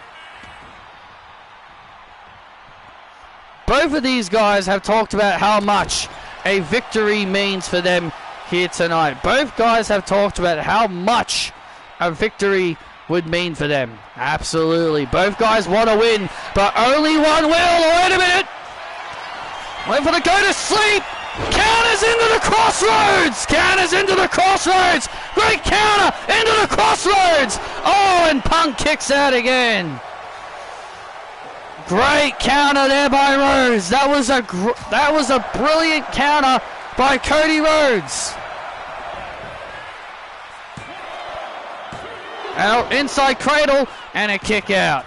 Speaker 1: Both of these guys have talked about how much a victory means for them here tonight. Both guys have talked about how much a victory would mean for them. Absolutely. Both guys want to win, but only one will. Oh, wait a minute. Wait for the go to sleep. Counters into the crossroads. Great counter into the crossroads. Oh, and Punk kicks out again. Great counter there by Rhodes. That was a brilliant counter by Cody Rhodes. Now inside cradle and a kick out.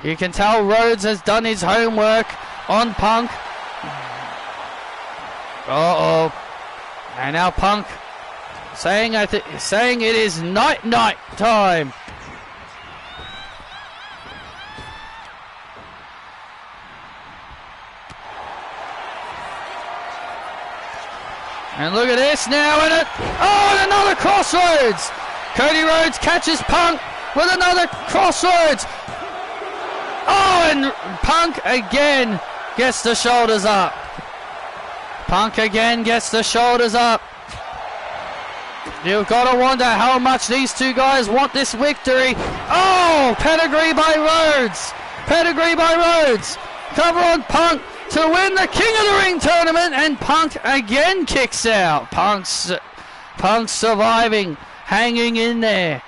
Speaker 1: You can tell Rhodes has done his homework on Punk. Uh-oh. And now Punk saying it is night time. And look at this now, and another crossroads. Cody Rhodes catches Punk with another crossroads. Oh, and Punk again gets the shoulders up. You've got to wonder how much these two guys want this victory. Oh, pedigree by Rhodes. Cover on Punk to win the King of the Ring tournament, and Punk again kicks out. Punk surviving, hanging in there.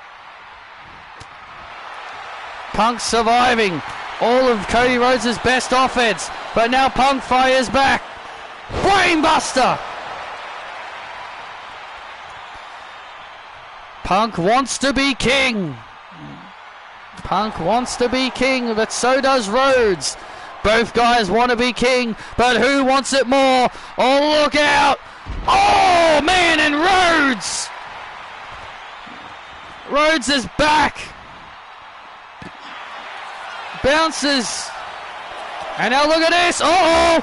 Speaker 1: Punk surviving all of Cody Rhodes' best offense, but now Punk fires back. Brainbuster! Punk wants to be king. But so does Rhodes. Both guys want to be king, but who wants it more? Oh, look out! Oh, man, and Rhodes! Rhodes is back. Bounces. And now look at this. Oh,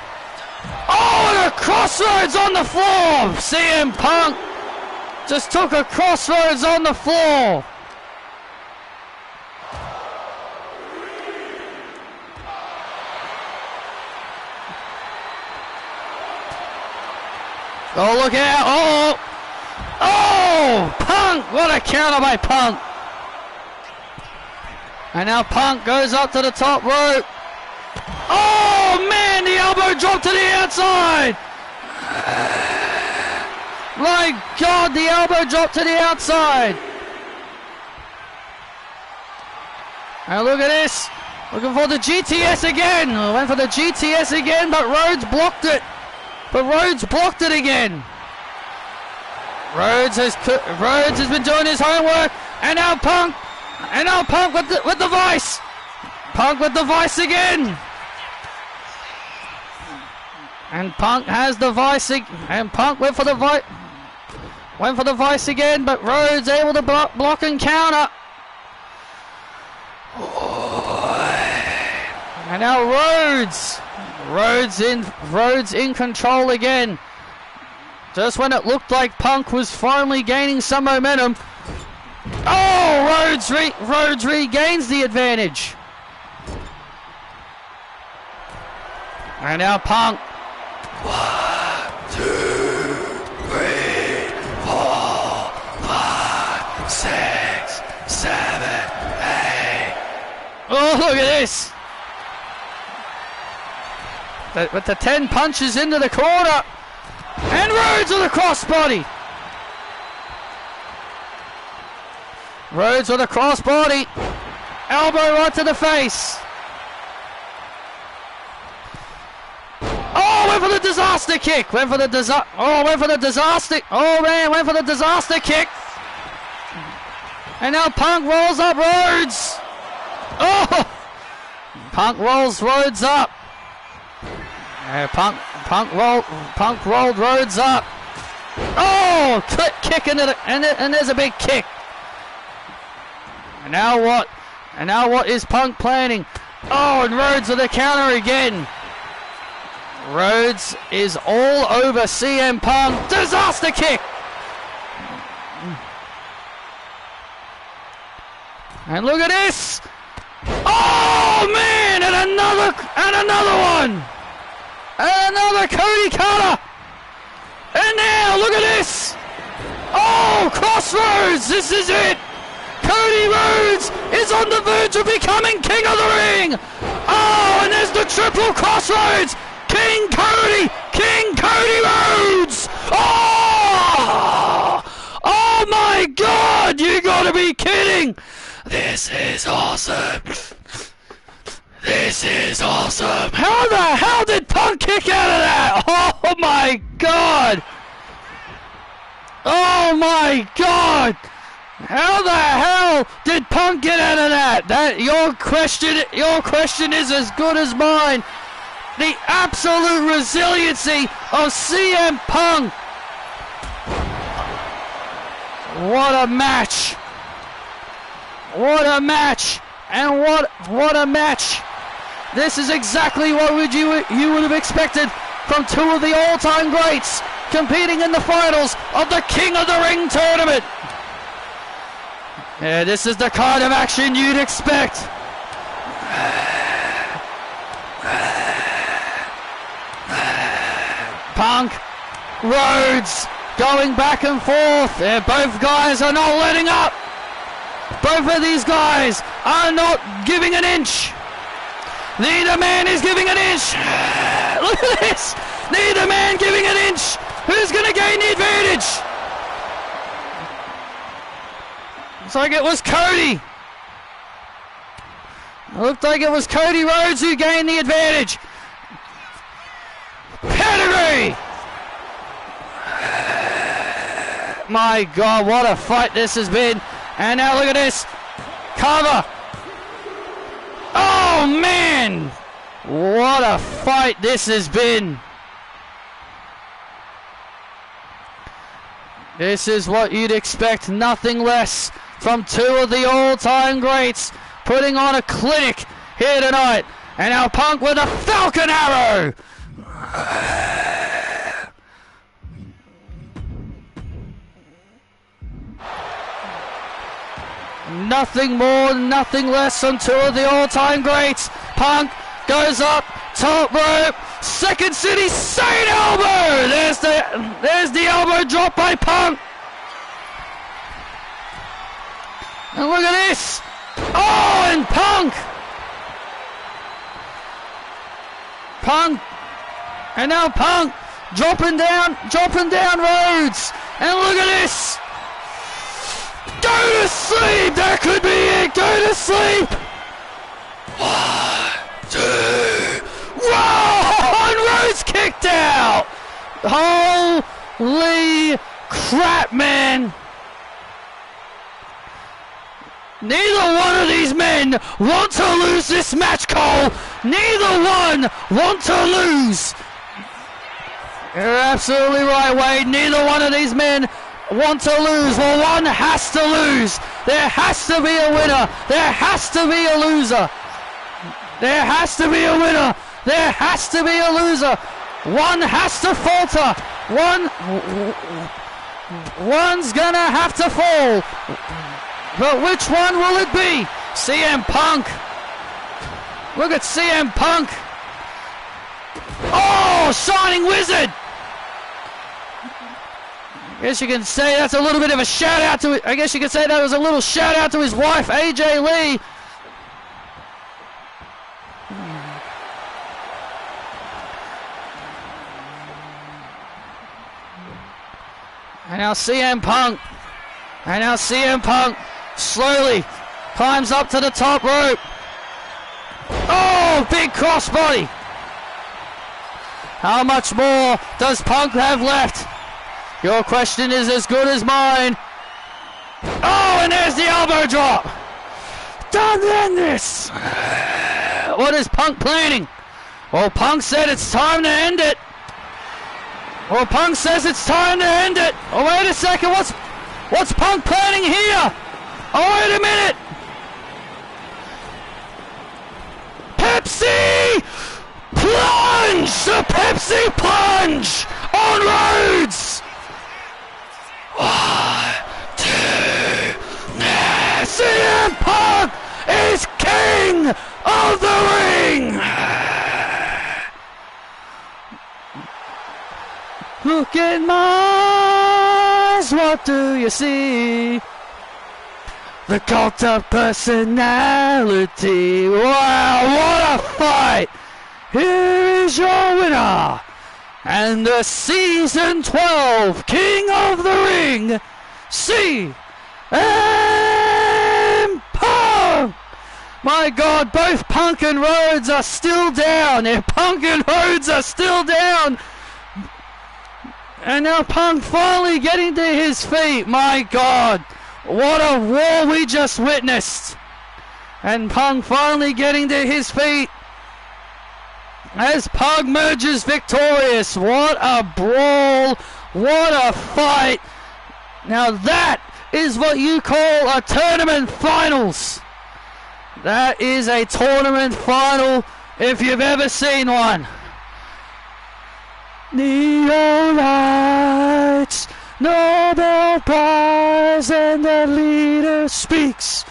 Speaker 1: and a crossroads on the floor. CM Punk just took a crossroads on the floor. Oh, look out. Oh, Punk. What a counter by Punk. And now Punk goes up to the top rope. Oh, man, the elbow drop to the outside. My God, the elbow drop to the outside. And look at this. Looking for the GTS again. Went for the GTS again, but Rhodes blocked it. Again. Rhodes has been doing his homework, and now Punk with the vice. Punk with the vice again. And Punk has the vice, and Punk went for the vice again, but Rhodes able to block and counter. And now Rhodes in control again. Just when it looked like Punk was finally gaining some momentum. Oh, Rhodes regains the advantage. And now Punk. 1, 2, 3, 4, 5, 6, 7, 8. Oh, look at this. With the 10 punches into the corner. And Rhodes with a crossbody. Rhodes with a crossbody. Elbow right to the face. Oh, went for the disaster kick. Went for the disaster kick. And now Punk rolls up Rhodes. Oh, Punk rolls Rhodes up. Punk rolled Rhodes up. Oh, kick into the, and there's a big kick. And now what? And now what is Punk planning? Oh, and Rhodes with the counter again. Rhodes is all over CM Punk. Disaster kick. And look at this. Oh man, and another one. And another Cody cutter. And now look at this. Oh, crossroads. This is it. Cody Rhodes is on the verge of becoming king of the ring. Oh, and there's the triple crossroads. King Cody Rhodes. Oh my God, you gotta be kidding. This is awesome. How the hell did Punk kick out of that? Oh my God. How the hell did Punk get out of that? Your question is as good as mine. The absolute resiliency of CM Punk. What a match. And what a match. This is exactly what you would have expected from two of the all-time greats competing in the finals of the King of the Ring tournament. Yeah, this is the kind of action you'd expect. Punk, Rhodes, going back and forth. Both guys are not letting up. Both of these guys are not giving an inch. Neither man is giving an inch. Look at this. Neither man giving an inch. Who's going to gain the advantage? Looks like it was Cody. It looked like it was Cody Rhodes who gained the advantage. Pedigree. My God, what a fight this has been. And now look at this. Cover. Oh, man. What a fight this has been. This is what you'd expect, nothing less, from two of the all-time greats putting on a clinic here tonight. And now Punk with a Falcon Arrow. Nothing more, nothing less than two of the all-time greats. Punk goes up, top rope, Second City Saint elbow. There's the elbow drop by Punk. And look at this. Oh, and Punk. And now Punk dropping down Rhodes. And look at this. Go to sleep. That could be it. Go to sleep. 1, 2. Whoa! And Rhodes kicked out. Holy crap, man. Neither one of these men want to lose this match, Cole. Neither one want to lose. You're absolutely right, Wade. Neither one of these men want to lose. Well, one has to lose. There has to be a winner. There has to be a loser. There has to be a winner. There has to be a loser. One has to falter. One's gonna have to fall. But which one will it be? CM Punk. Look at CM Punk. Oh, Shining Wizard. I guess you can say that's a little bit of a shout out to it. I guess you could say that was a little shout out to his wife, AJ Lee. And now CM Punk slowly climbs up to the top rope. Oh, big crossbody. How much more does Punk have left? Your question is as good as mine. Oh, and there's the elbow drop. Don't end this. What is Punk planning? Well, Punk said it's time to end it. Well, Punk says it's time to end it. Oh, wait a second. What's Punk planning here? Oh, wait a minute. Pepsi plunge! The Pepsi plunge on Rhodes. 1, 2. CM Punk is king of the ring. Look in my eyes, what do you see? The cult of personality. Wow, what a fight! Here is your winner, and the Season 12 King of the Ring, CM Punk! My God, both Punk and Rhodes are still down. Punk and Rhodes are still down. And now Punk finally getting to his feet. My God, what a war we just witnessed. And Punk finally getting to his feet as Punk emerges victorious. What a brawl. What a fight. Now that is what you call a tournament finals. That is a tournament final if you've ever seen one. Neon lights, Nobel Prize, and the leader speaks.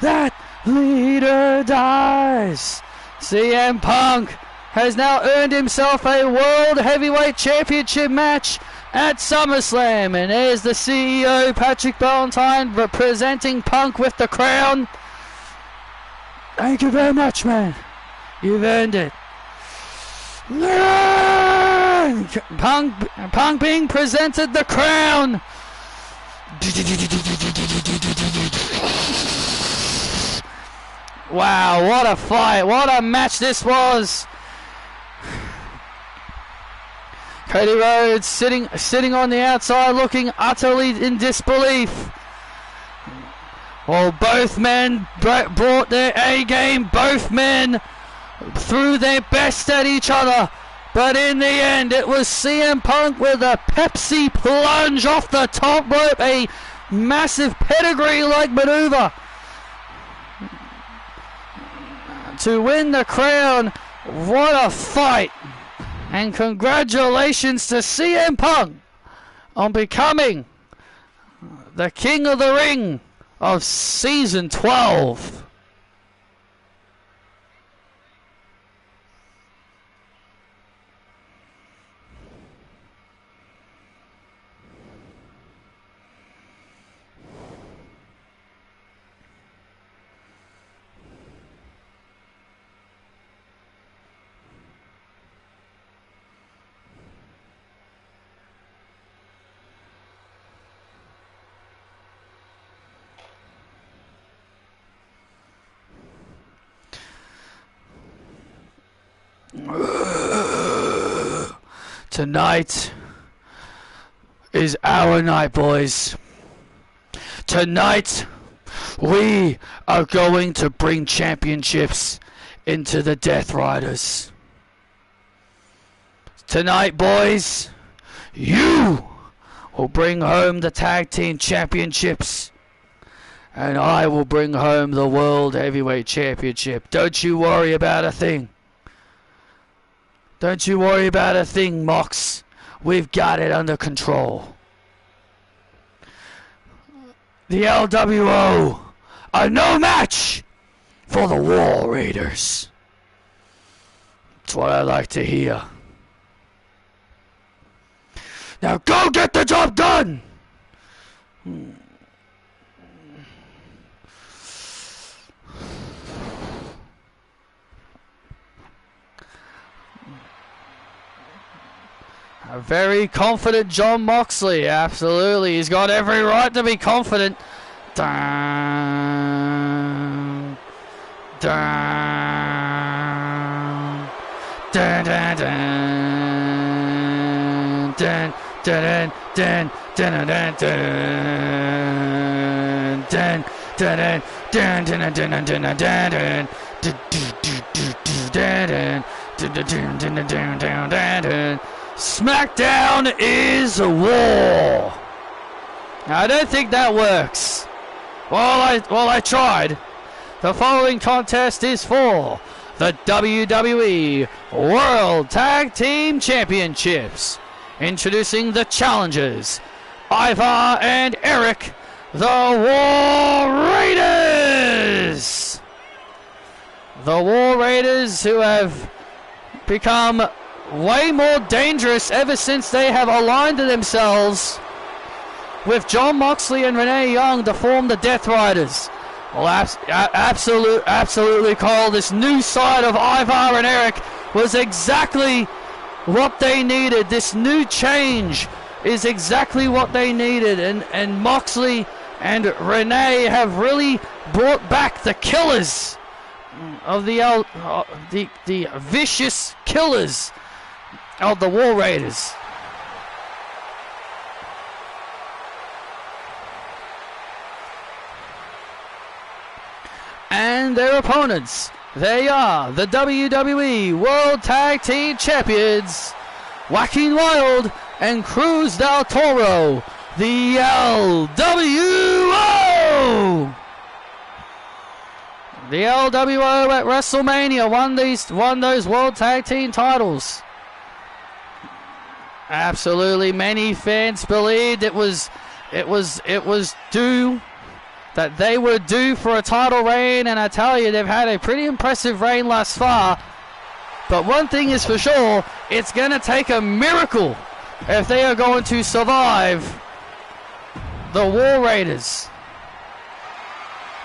Speaker 1: That leader dies. CM Punk has now earned himself a World Heavyweight Championship match at SummerSlam. And there's the CEO, Patrick Ballantine, representing Punk with the crown. Thank you very much, man. You've earned it. Punk being presented the crown. Wow, what a fight. What a match this was. Cody Rhodes sitting on the outside looking utterly in disbelief. Well, both men brought their A game. Both men threw their best at each other, but in the end it was CM Punk with a Pepsi plunge off the top rope, a massive pedigree-like maneuver to win the crown. What a fight, and congratulations to CM Punk on becoming the King of the Ring of Season 12. Tonight is our night, boys. Tonight we are going to bring championships into the Death Riders. Tonight, boys, you will bring home the tag team championships, and I will bring home the World Heavyweight Championship. Don't you worry about a thing. Don't you worry about a thing, Mox. We've got it under control. The LWO are no match for the War Raiders. That's what I like to hear. Now go get the job done! A very confident Jon Moxley, absolutely. He's got every right to be confident. Dun, dun, dun, dun, dun, dun, dun, dun, dun, dun, dun, dun, dun, dun, dun. SmackDown is war. Now, I don't think that works. Well, I tried. The following contest is for the WWE World Tag Team Championships. Introducing the challengers, Ivar and Eric, the War Raiders. The War Raiders, who have become way more dangerous ever since they have aligned themselves with Jon Moxley and Renee Young to form the Death Riders. Well, absolutely, Cole. This new side of Ivar and Eric was exactly what they needed. This new change is exactly what they needed, and Moxley and Renee have really brought back the killers of the vicious killers of the War Raiders. And their opponents, they are the WWE World Tag Team Champions, Joaquin Wilde and Cruz del Toro, the LWO. The LWO at WrestleMania won those World Tag Team titles. Absolutely, many fans believed it was due, that they were due for a title reign, and I tell you, they've had a pretty impressive reign thus far. But one thing is for sure, it's going to take a miracle if they are going to survive the War Raiders.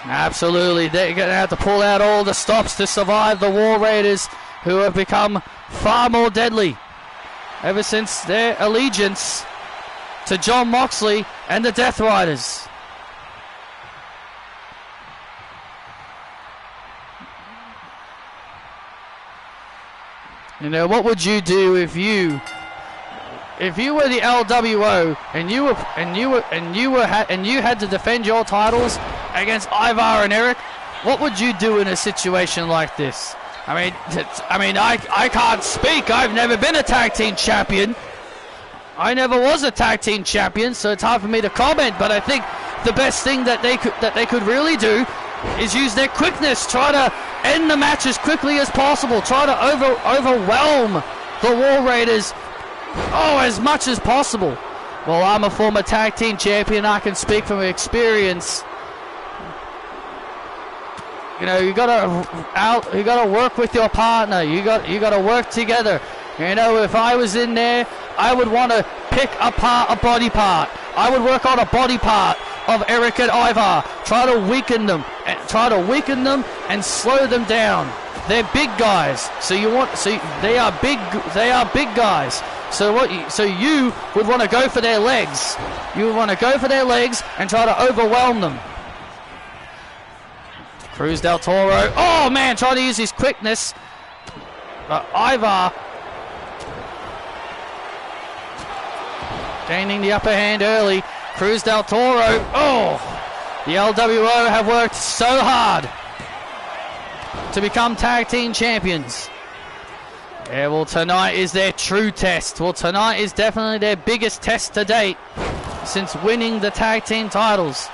Speaker 1: Absolutely, they're going to have to pull out all the stops to survive the War Raiders, who have become far more deadly ever since their allegiance to Jon Moxley and the Death Riders. You know, what would you do if you were the LWO and you had to defend your titles against Ivar and Eric? What would you do in a situation like this? I can't speak. I've never been a tag team champion. I never was a tag team champion, so it's hard for me to comment. But I think the best thing that they could really do is use their quickness. Try to end the match as quickly as possible. Try to overwhelm the War Raiders as much as possible. Well, I'm a former tag team champion. I can speak from experience. You know, you gotta work with your partner. You gotta work together. You know, if I was in there, I would want to pick apart a body part. I would work on a body part of Eric and Ivar. Try to weaken them and slow them down. They're big guys, so they are big guys. So you would want to go for their legs. You would want to go for their legs and try to overwhelm them. Cruz del Toro. Oh man, trying to use his quickness. But Ivar gaining the upper hand early. Cruz del Toro. Oh, the LWO have worked so hard to become tag team champions. Yeah, well, tonight is their true test. Well, tonight is definitely their biggest test to date since winning the tag team titles.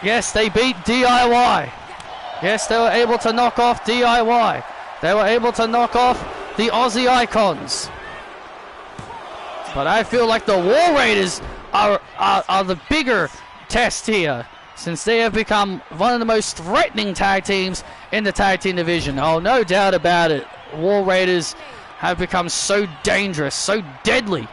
Speaker 1: Yes, they beat DIY. Yes, they were able to knock off DIY. They were able to knock off the Aussie Icons. But I feel like the War Raiders are the bigger test here, since they have become one of the most threatening tag teams in the tag team division. Oh, no doubt about it. War Raiders have become so dangerous, so deadly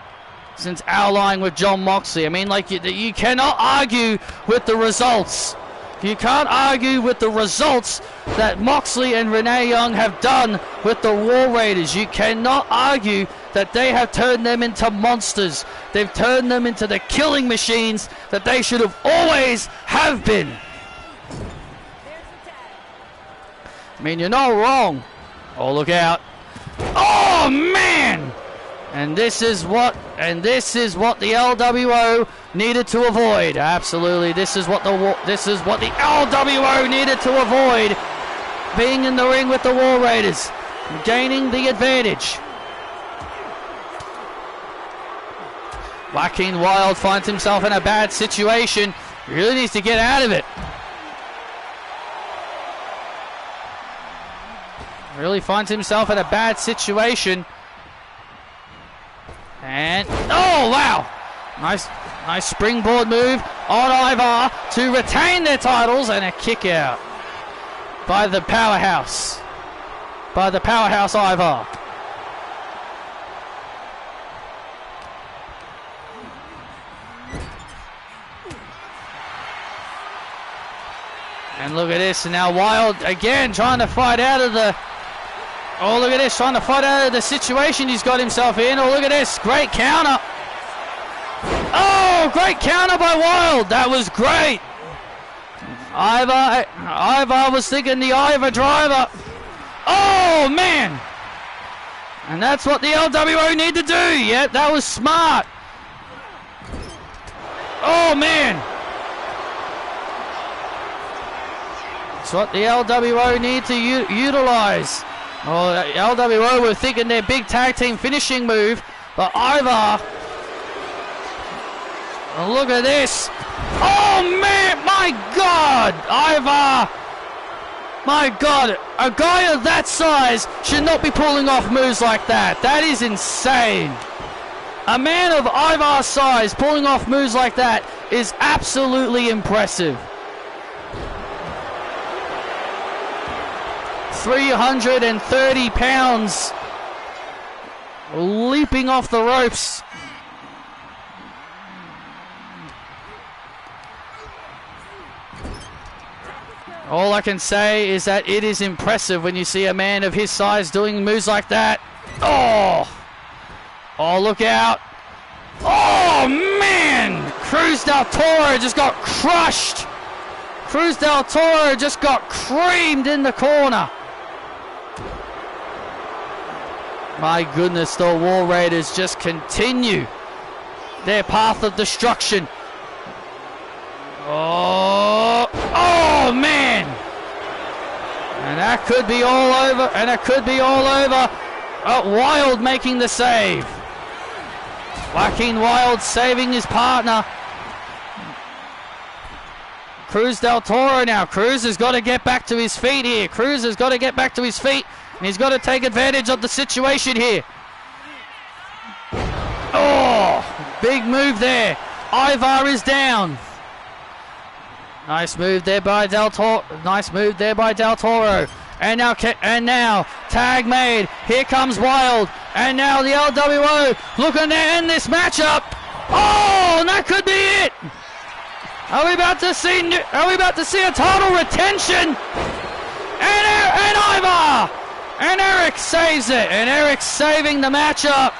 Speaker 1: since allying with John Moxley. I mean, like, you cannot argue with the results. You can't argue with the results that Moxley and Renee Young have done with the War Raiders. You cannot argue that they have turned them into monsters. They've turned them into the killing machines that they should have always have been. I mean, you're not wrong. Oh, look out. Oh, man! And this is what the LWO needed to avoid. Absolutely, this is what the LWO needed to avoid. Being in the ring with the War Raiders, gaining the advantage. Joaquin Wilde finds himself in a bad situation. He really needs to get out of it. Really finds himself in a bad situation. And, oh wow! Nice springboard move on Ivar to retain their titles, and a kick out by the powerhouse. Ivar. And look at this, and now Wilde again trying to fight out of the... Oh, look at this, trying to fight out of the situation he's got himself in. Oh, look at this, great counter. Oh, great counter by Wilde. That was great. Ivar was thinking the Ivar driver. Oh, man. And that's what the LWO need to do. Yeah, that was smart. Oh, man. That's what the LWO need to utilize. Oh, the LWO were thinking their big tag team finishing move, but Ivar, oh, look at this. Oh man, my God, Ivar, my God, a guy of that size should not be pulling off moves like that. That is insane. A man of Ivar's size pulling off moves like that is absolutely impressive. 330 pounds leaping off the ropes. All I can say is that it is impressive when you see a man of his size doing moves like that. Oh, look out. Oh man, Cruz del Toro just got crushed. Cruz del Toro just got creamed in the corner. My goodness, the War Raiders just continue their path of destruction. Oh man! And And that could be all over, and it could be all over. Wild making the save. Joaquin Wild saving his partner. Cruz del Toro now. Cruz has got to get back to his feet here. Cruz has got to get back to his feet, and he's got to take advantage of the situation here. Oh, big move there. Ivar is down. Nice move there by Del Toro. Nice move there by Del Toro. And now tag made. Here comes Wild. And now the LWO looking to end this matchup. Oh, and that could be it. Are we about to see a total retention? And Ivar. And Eric saves it. And Eric's saving the matchup.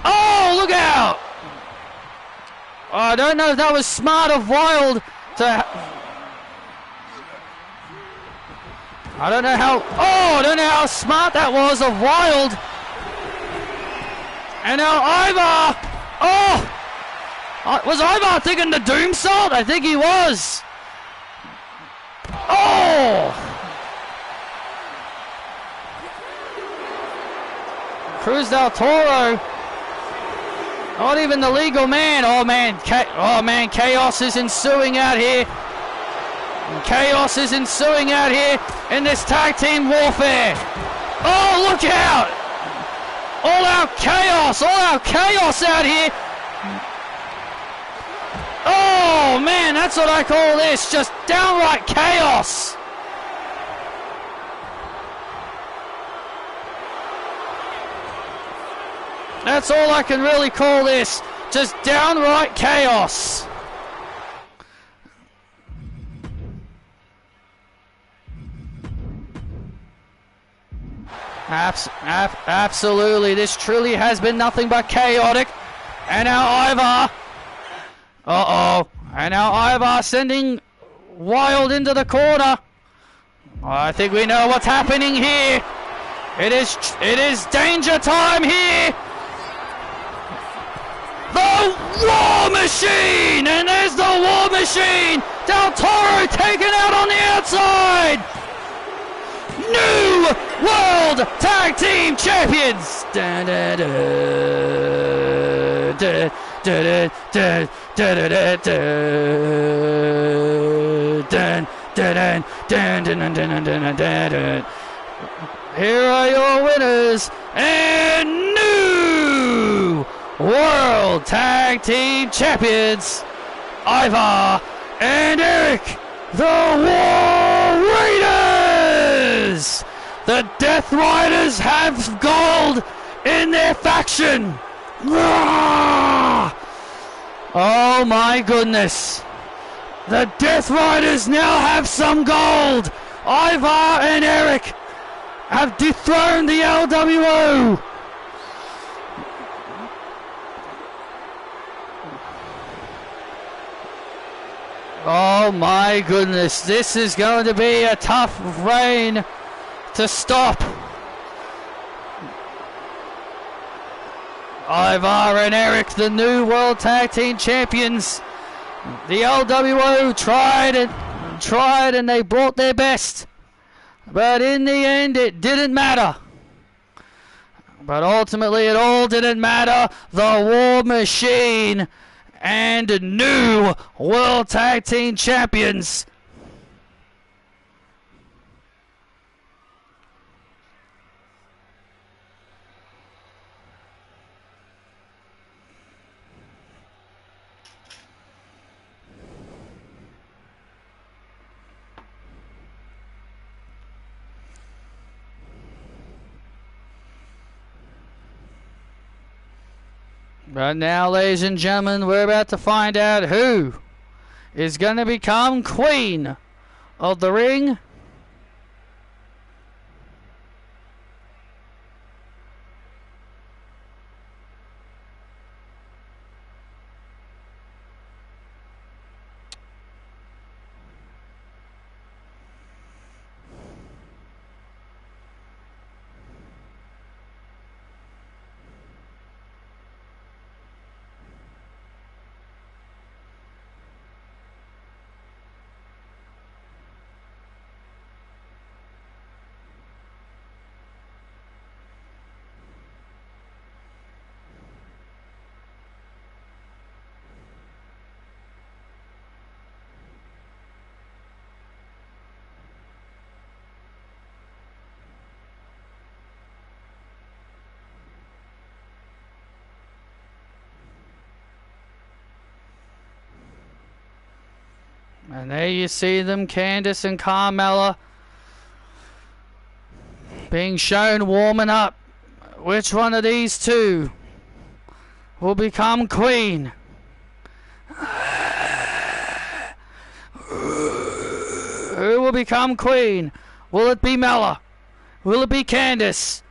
Speaker 1: Oh, look out. I don't know if that was smart of Wild to... I don't know how smart that was of Wild. And now Ivar. Oh! Was Ivar thinking the Doom Salt? I think he was. Oh! Cruz del Toro. Not even the legal man. Oh man, chaos is ensuing out here. Chaos is ensuing out here in this tag team warfare. Oh, look out! All out chaos out here. Oh man, that's what I call this, just downright chaos. That's all I can really call this, just downright chaos. Absolutely, this truly has been nothing but chaotic. And now Ivar. And now Ivar sending Wild into the corner. I think we know what's happening here. It is danger time here. The War Machine! And there's the War Machine! Del Toro taken out on the outside! New World Tag Team Champions! Dun, dun, dun, dun, dun, dun, dun, dun, dun, dun. Here are your winners and new World Tag Team Champions, Ivar and Eric, the War Raiders! The Death Riders have gold in their faction! Oh my goodness! The Death Riders now have some gold! Ivar and Eric have dethroned the LWO! Oh my goodness, this is going to be a tough reign to stop. Ivar and Eric, the new World Tag Team Champions. The LWO tried and they brought their best. But in the end, it didn't matter. But ultimately, it all didn't matter. The War Machine and new World Tag Team Champions. But now, ladies and gentlemen, we're about to find out who is going to become Queen of the Ring. And there you see them, Candice and Carmella, being shown warming up. Which one of these two will become queen? Who will become queen? Will it be Mella? Will it be Candice?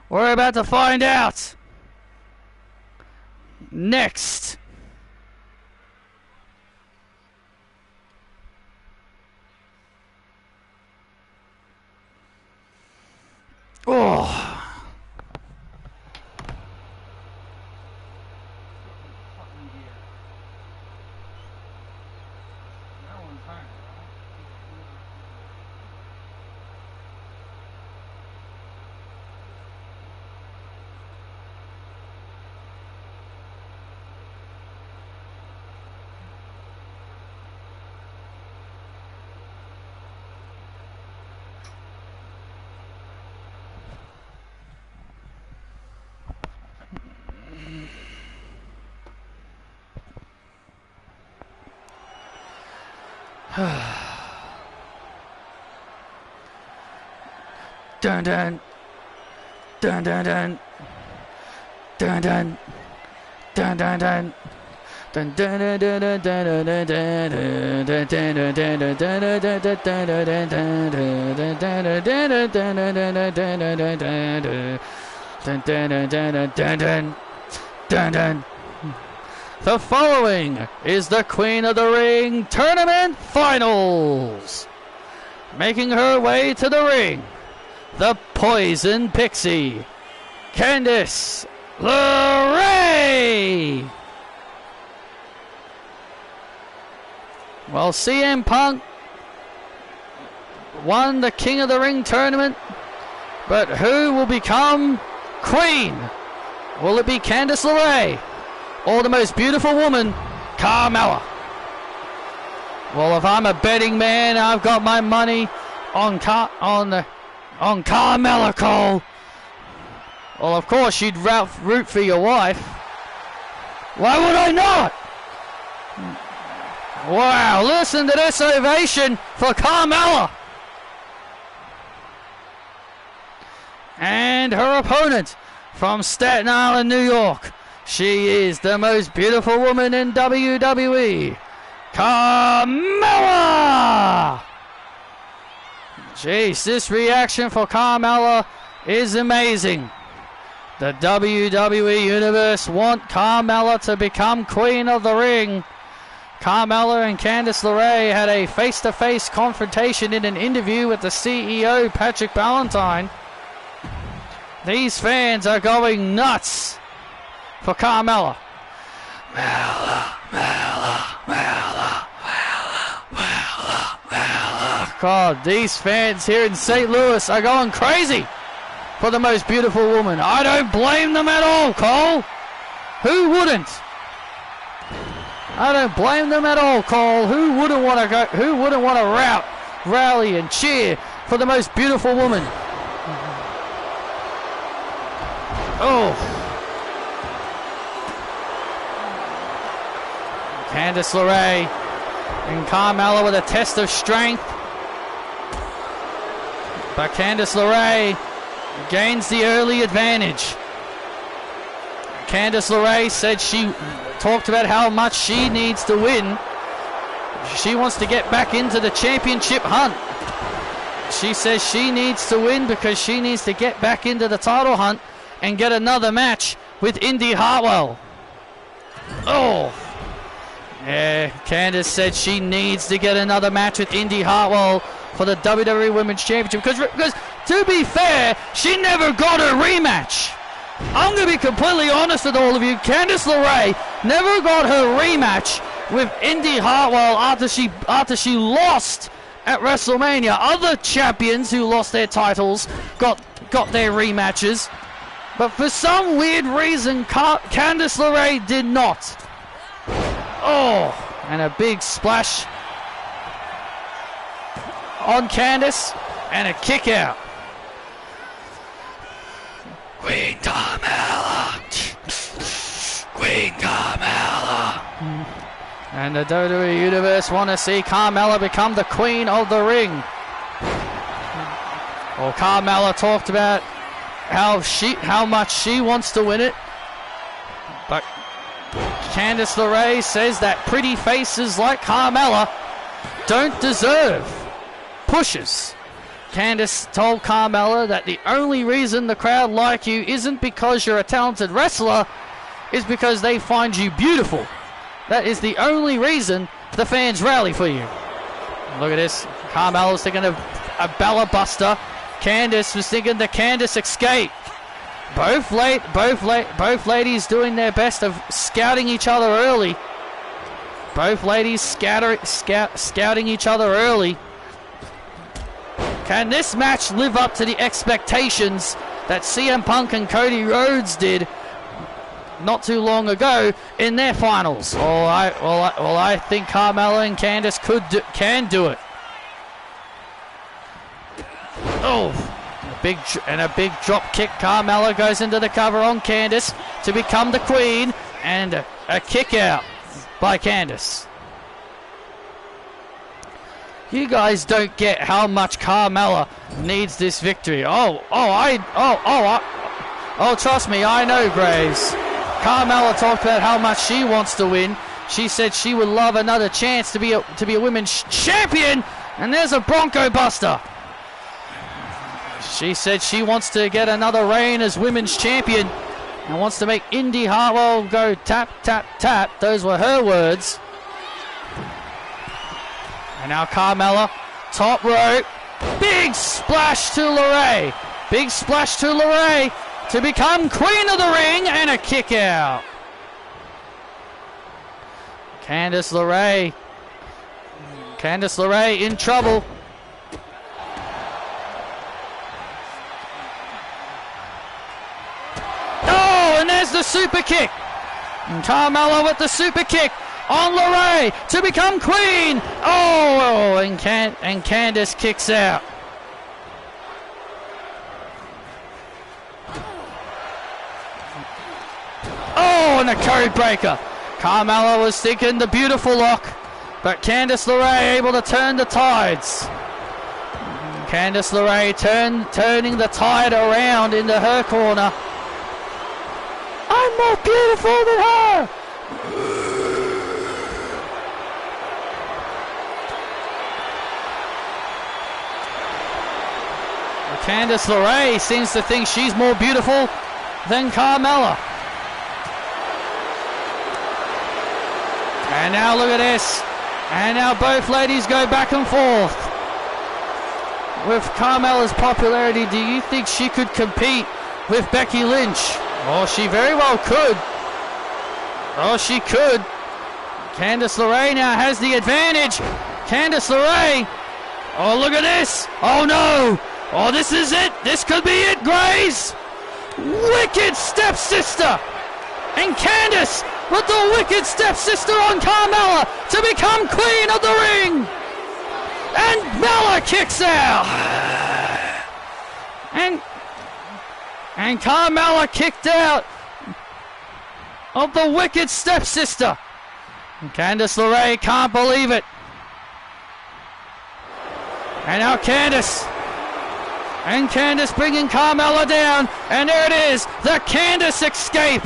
Speaker 1: We're about to find out. Next. Oh. Dun dun dun dun dun dun dun dun dun dun. Dun dun dun dun dun dun dun dun dun. The following is the Queen of the Ring Tournament Finals. Making her way to the ring, the Poison Pixie, Candice LeRae. Well, CM Punk won the King of the Ring tournament, but who will become queen? Will it be Candice LeRae or the most beautiful woman, Carmella? Well, if I'm a betting man, I've got my money on Carmella, Cole. Well, of course, you'd root for your wife. Why would I not? Wow, listen to this ovation for Carmella. And her opponent from Staten Island, New York. She is the most beautiful woman in WWE, Carmella. Jeez, this reaction for Carmella is amazing. The WWE Universe want Carmella to become Queen of the Ring. Carmella and Candice LeRae had a face-to-face confrontation in an interview with the CEO, Patrick Ballantine. These fans are going nuts for Carmella. God, these fans here in St. Louis are going crazy for the most beautiful woman. I don't blame them at all, Cole. Who wouldn't? I don't blame them at all, Cole. Who wouldn't want to go? Who wouldn't want to rally and cheer for the most beautiful woman? Oh, Candice LeRae and Carmella with a test of strength, but Candice LeRae gains the early advantage. Candice LeRae said she talked about how much she needs to win. She wants to get back into the championship hunt. She says she needs to win because she needs to get back into the title hunt and get another match with Indy Hartwell. Oh, yeah, Candice said she needs to get another match with Indy Hartwell for the WWE Women's Championship because to be fair, she never got a rematch. I'm going to be completely honest with all of you. Candice LeRae never got her rematch with Indy Hartwell after she lost at WrestleMania. Other champions who lost their titles got their rematches, but for some weird reason, Candice LeRae did not. Oh, and a big splash on Candice and a kick out. Queen Carmella. Queen Carmella. And the WWE Universe want to see Carmella become the queen of the ring. Well, Carmella talked about how much she wants to win it. But Candice LeRae says that pretty faces like Carmella don't deserve pushes. Candice told Carmella that the only reason the crowd like you isn't because you're a talented wrestler, is because they find you beautiful. That is the only reason the fans rally for you. Look at this. Carmella was thinking of a Bella Buster. Candice was thinking the Candice escape. Both ladies doing their best of scouting each other early. Both ladies scouting each other early. Can this match live up to the expectations that CM Punk and Cody Rhodes did not too long ago in their finals? I think Carmella and Candice can do it. Oh, a big drop kick. Carmella goes into the cover on Candice to become the queen, and a kick out by Candice. You guys don't get how much Carmella needs this victory. Trust me, I know, Graves. Carmella talked about how much she wants to win. She said she would love another chance to be a women's champion, and there's a Bronco Buster. She said she wants to get another reign as women's champion and wants to make Indy Hartwell go tap, tap, tap. Those were her words. And now Carmella, top rope, big splash to LeRae. Big splash to LeRae to become queen of the ring, and a kick out. Candice LeRae in trouble. Oh, and there's the super kick. And Carmella with the super kick on LeRae to become queen. Oh, and Candice kicks out. Oh, and a code breaker. Carmella was thinking the beautiful lock, but Candice LeRae able to turn the tides. Candice LeRae turning the tide around into her corner. I'm more beautiful than her. Candice LeRae seems to think she's more beautiful than Carmella. And now look at this. And now both ladies go back and forth. With Carmella's popularity, do you think she could compete with Becky Lynch? Oh, she very well could. Oh, she could. Candice LeRae now has the advantage. Candice LeRae. Oh, look at this. Oh, no. Oh, this is it. This could be it, Grace. Wicked stepsister. And Candice with the wicked stepsister on Carmella to become queen of the ring. And Mella kicks out. And Carmella kicked out of the wicked stepsister. And Candice LeRae can't believe it. And now Candice. And Candice bringing Carmella down. And there it is. The Candice escape.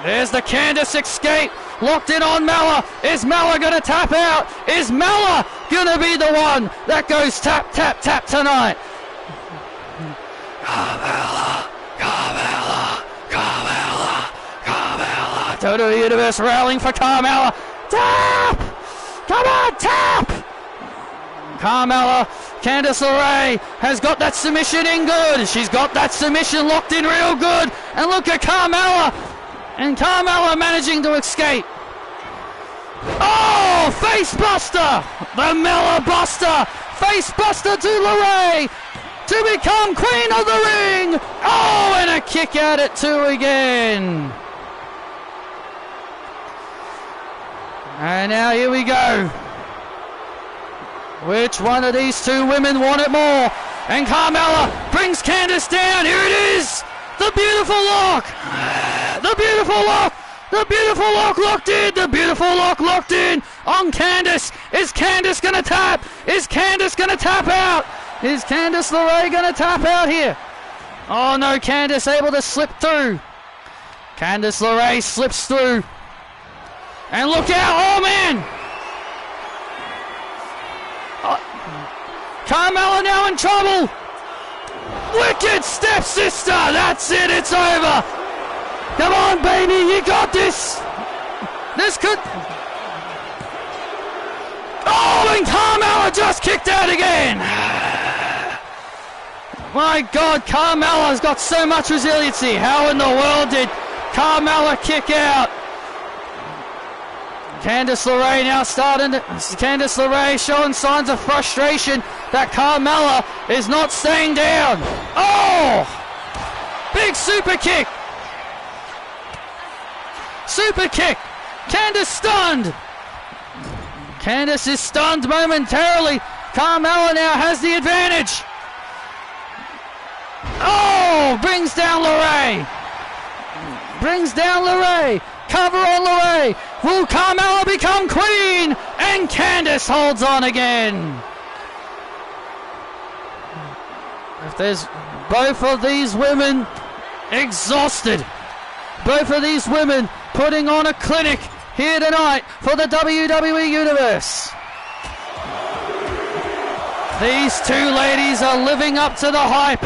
Speaker 1: There's the Candice escape. Locked in on Mella. Is Mella going to tap out? Is Mella going to be the one that goes tap, tap, tap tonight? Carmella. Carmella. Carmella. Carmella. WWE Universe rallying for Carmella. Tap! Come on, tap! Carmella. Candice LeRae has got that submission in good. She's got that submission locked in real good. And look at Carmella. And Carmella managing to escape. Oh, face buster. The Mella Buster. Face buster to LeRae to become queen of the ring. Oh, and a kick out at 2 again. And now here we go. Which one of these two women want it more? And Carmella brings Candice down. Here it is. The beautiful lock. The beautiful lock. The beautiful lock locked in. The beautiful lock locked in on Candice. Is Candice going to tap? Is Candice going to tap out? Is Candice LeRae going to tap out here? Oh no, Candice able to slip through. Candice LeRae slips through. And look out, oh man! Carmella now in trouble. Wicked stepsister, that's it, it's over. Come on baby, you got this. This could... Oh, and Carmella just kicked out again. My God, Carmella's got so much resiliency. How in the world did Carmella kick out? Candice LeRae now starting to... Candice LeRae showing signs of frustration that Carmella is not staying down. Oh! Big super kick. Super kick. Candice stunned. Candice is stunned momentarily. Carmella now has the advantage. Oh! Brings down LeRae. Brings down LeRae. Cover on LeRae. Will Carmella become queen? And Candice holds on again. If there's both of these women exhausted. Both of these women putting on a clinic here tonight for the WWE Universe. These two ladies are living up to the hype.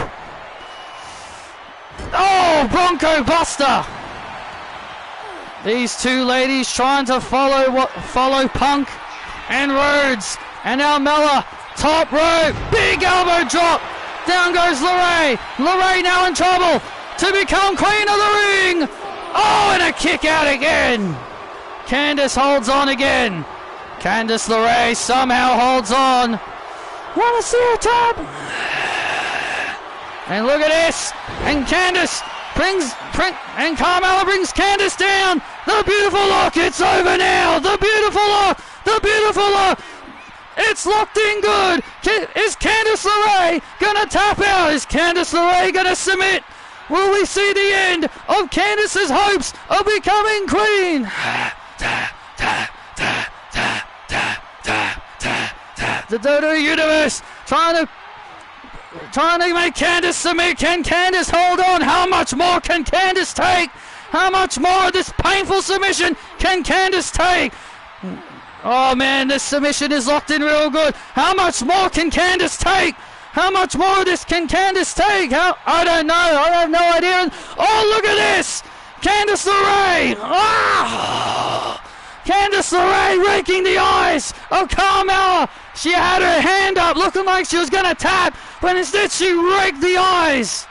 Speaker 1: Oh, Bronco Buster. These two ladies trying to follow Punk and Rhodes. And now Mella, top rope, big elbow drop. Down goes LeRae. LeRae now in trouble to become queen of the ring. Oh, and a kick out again. Candice holds on again. Candice LeRae somehow holds on. Want to see her tap? And look at this. And Candice and Carmella brings Candice down. The beautiful lock. It's over now. The beautiful lock. The beautiful lock. It's locked in good. Is Candice LeRae gonna tap out? Is Candice LeRae gonna submit? Will we see the end of Candice's hopes of becoming queen? The WWE Universe trying to make Candice submit. Can Candice hold on? How much more can Candice take? How much more of this painful submission can Candice take? Oh man, this submission is locked in real good. How much more can Candice take? How much more of this can Candice take? I don't know. I have no idea. Oh, look at this. Candice LeRae. Ah! Candice LeRae raking the eyes of Carmella. She had her hand up looking like she was going to tap, but instead she raked the eyes.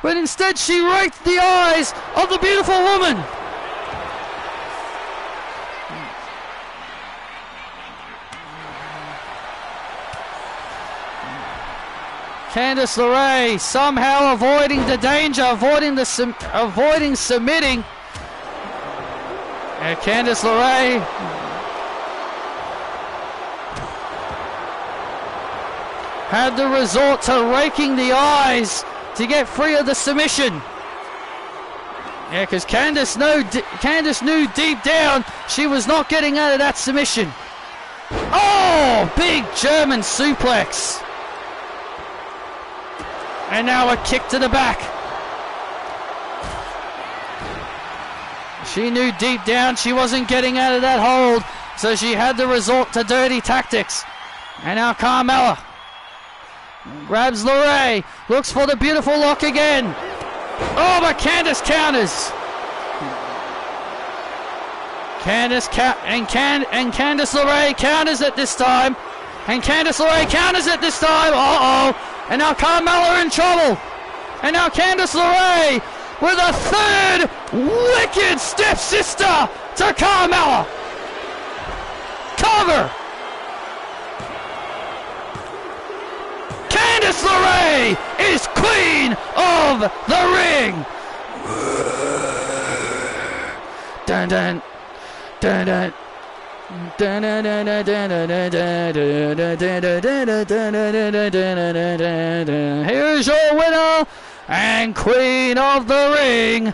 Speaker 1: But instead she raked the eyes of the beautiful woman. Candice LeRae somehow avoiding the danger, avoiding submitting. And Candice LeRae had to resort to raking the eyes to get free of the submission. Yeah, because Candice knew deep down she was not getting out of that submission. Oh, big German suplex. And now a kick to the back. She knew deep down she wasn't getting out of that hold, so she had to resort to dirty tactics. And now Carmella grabs LeRae, looks for the beautiful lock again. Oh, but Candice counters. Candice LeRae counters it this time. And Candice LeRae counters it this time. Uh-oh. And now Carmella in trouble. And now Candice LeRae with a third wicked stepsister to Carmella. Cover. Candice LeRae is queen of the ring. Dun dun dun dun. Here's your winner and queen of the ring,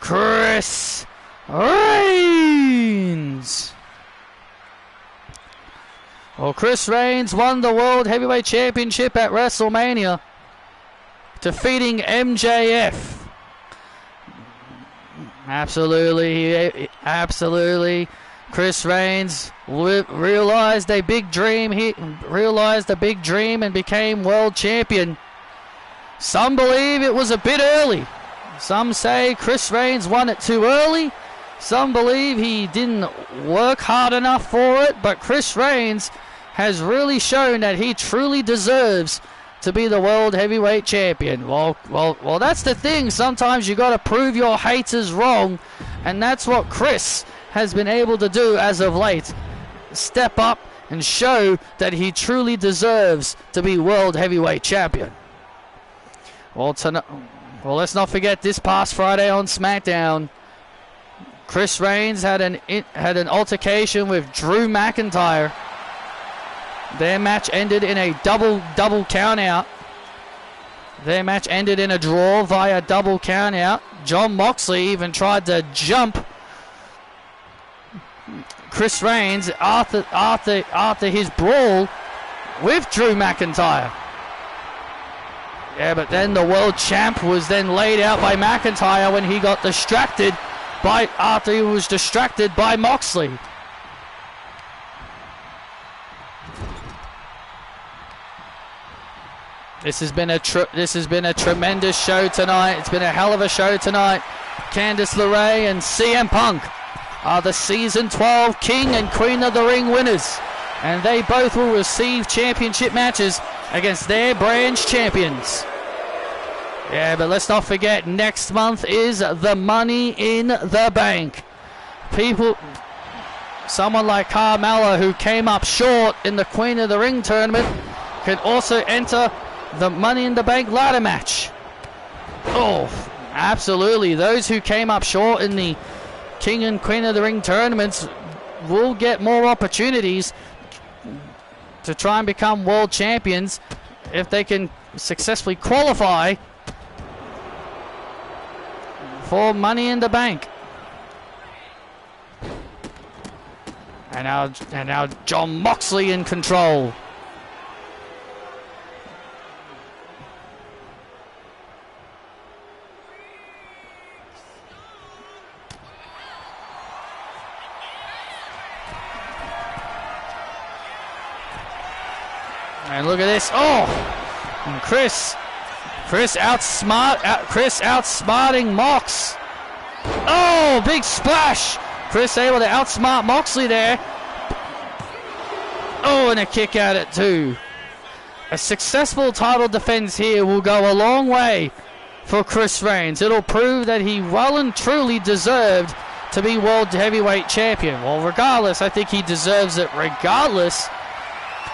Speaker 1: Chris Reigns. Well, Chris Reigns won the World Heavyweight Championship at WrestleMania, defeating MJF. Absolutely. Chris Reigns realized a big dream. He realized a big dream and became world champion. Some believe it was a bit early. Some say Chris Reigns won it too early. Some believe he didn't work hard enough for it. But Chris Reigns has really shown that he truly deserves to be the World Heavyweight Champion. Well, that's the thing. Sometimes you got to prove your haters wrong, and that's what Chris has been able to do as of late. Step up and show that he truly deserves to be World Heavyweight Champion. Well, let's not forget this past Friday on SmackDown, Chris Reigns had an altercation with Drew McIntyre. Their match ended in a double count out. Their match ended in a draw via double count out. Jon Moxley even tried to jump Chris Reigns after his brawl with Drew McIntyre. Yeah, but then the world champ was then laid out by McIntyre when he got distracted after he was distracted by Moxley. This has been a tremendous show tonight. It's been a hell of a show tonight. Candice LeRae and CM Punk are the Season 12 King and Queen of the Ring winners, and they both will receive championship matches against their branch champions. Yeah, but let's not forget, next month is the Money in the Bank. Someone like Carmella, who came up short in the Queen of the Ring tournament, can also enter the Money in the Bank ladder match. Oh, absolutely. Those who came up short in the King and Queen of the Ring tournaments will get more opportunities to try and become world champions if they can successfully qualify for Money in the Bank. And now Jon Moxley in control. And look at this. Oh! And Chris outsmarting Mox. Oh, big splash. Chris able to outsmart Moxley there. Oh, and a kick out at 2. A successful title defense here will go a long way for Chris Reigns. It'll prove that he well and truly deserved to be World Heavyweight Champion. Well, regardless, I think he deserves it regardless.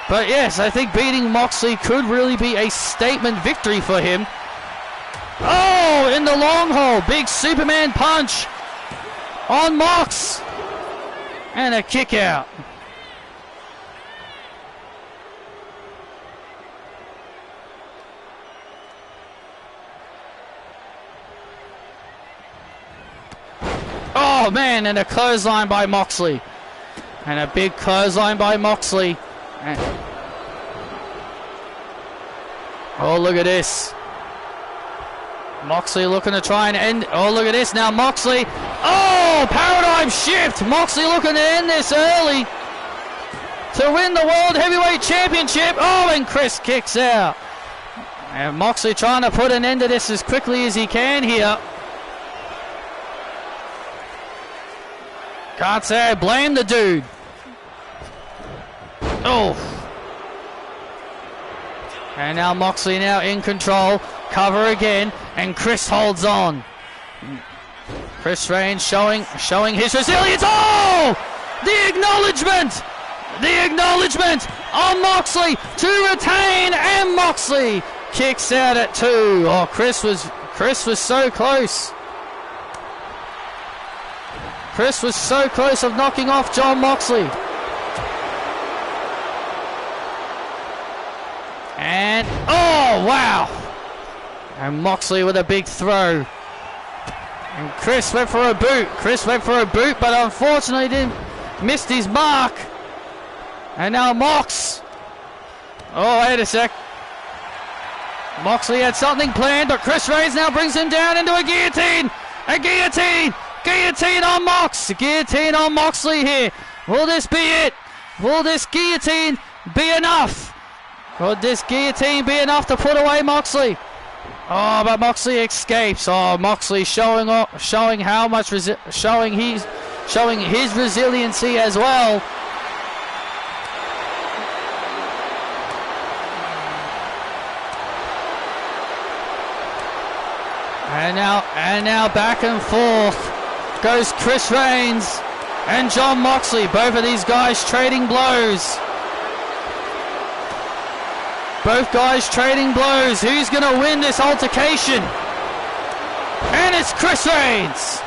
Speaker 1: But yes, I think beating Moxley could really be a statement victory for him. Oh, in the long hole. Big Superman punch on Mox. And a kick out. Oh, man, and a clothesline by Moxley. And a big clothesline by Moxley. Oh, look at this. Moxley looking to try and end. Oh, look at this now. Moxley. Oh, paradigm shift. Moxley looking to end this early to win the World Heavyweight Championship. Oh, and Chris kicks out. And Moxley trying to put an end to this as quickly as he can here. Can't say I blame the dude. Oh. And now Moxley now in control. Cover again. And Chris holds on. Chris Reigns showing his resilience. Oh! The acknowledgement! The acknowledgement on Moxley to retain, and Moxley kicks out at 2. Oh, Chris was so close. Chris was so close of knocking off Jon Moxley. And, oh, wow. And Moxley with a big throw. And Chris went for a boot. Chris went for a boot, but unfortunately missed his mark. And now Mox. Oh, wait a sec. Moxley had something planned, but Chris Reigns now brings him down into a guillotine. A guillotine. Guillotine on Mox. Guillotine on Moxley here. Will this be it? Will this guillotine be enough? Could this guillotine be enough to put away Moxley? Oh, but Moxley escapes. Oh, Moxley showing how much showing his resiliency as well. And now back and forth goes Chris Reigns and Jon Moxley. Both of these guys trading blows. Both guys trading blows. Who's going to win this altercation? And it's Chris Reigns.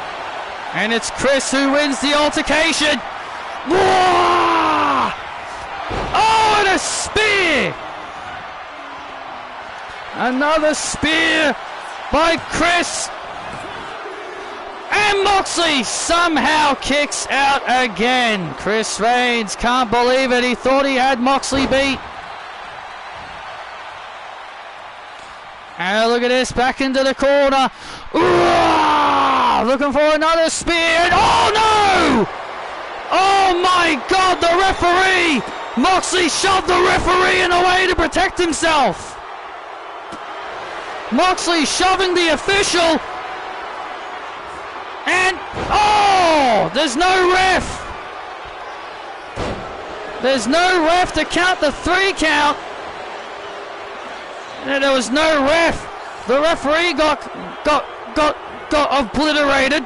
Speaker 1: And it's Chris who wins the altercation. Whoa! Oh, and a spear! Another spear by Chris. And Moxley somehow kicks out again. Chris Reigns can't believe it. He thought he had Moxley beat. And look at this, back into the corner. Ooh, looking for another spear. Oh no! Oh my God, the referee! Moxley shoved the referee in the way to protect himself. Moxley shoving the official. And, oh, there's no ref. There's no ref to count the 3 count. And there was no ref. The referee got obliterated.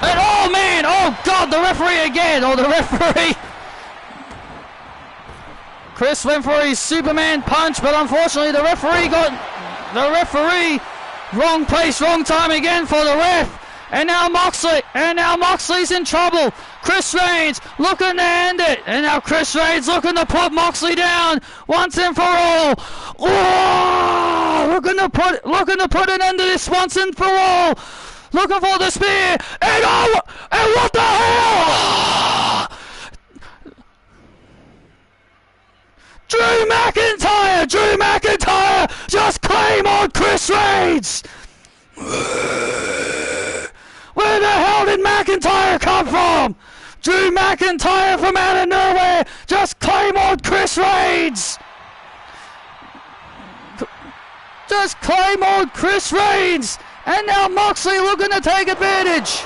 Speaker 1: And oh man, oh God, the referee again. Oh, the referee. Chris went for his Superman punch, but unfortunately the referee wrong place, wrong time again for the ref. And now Moxley's in trouble. Chris Reigns looking to end it. And now Chris Reigns looking to put Moxley down once and for all. Oh, looking to put an end to this once and for all. Looking for the spear. And oh, and what the hell? Drew McIntyre just claim on Chris Reigns. Where the hell did McIntyre come from? Drew McIntyre from out of nowhere just claim on Chris Reigns. Just claim on Chris Reigns. And now Moxley looking to take advantage.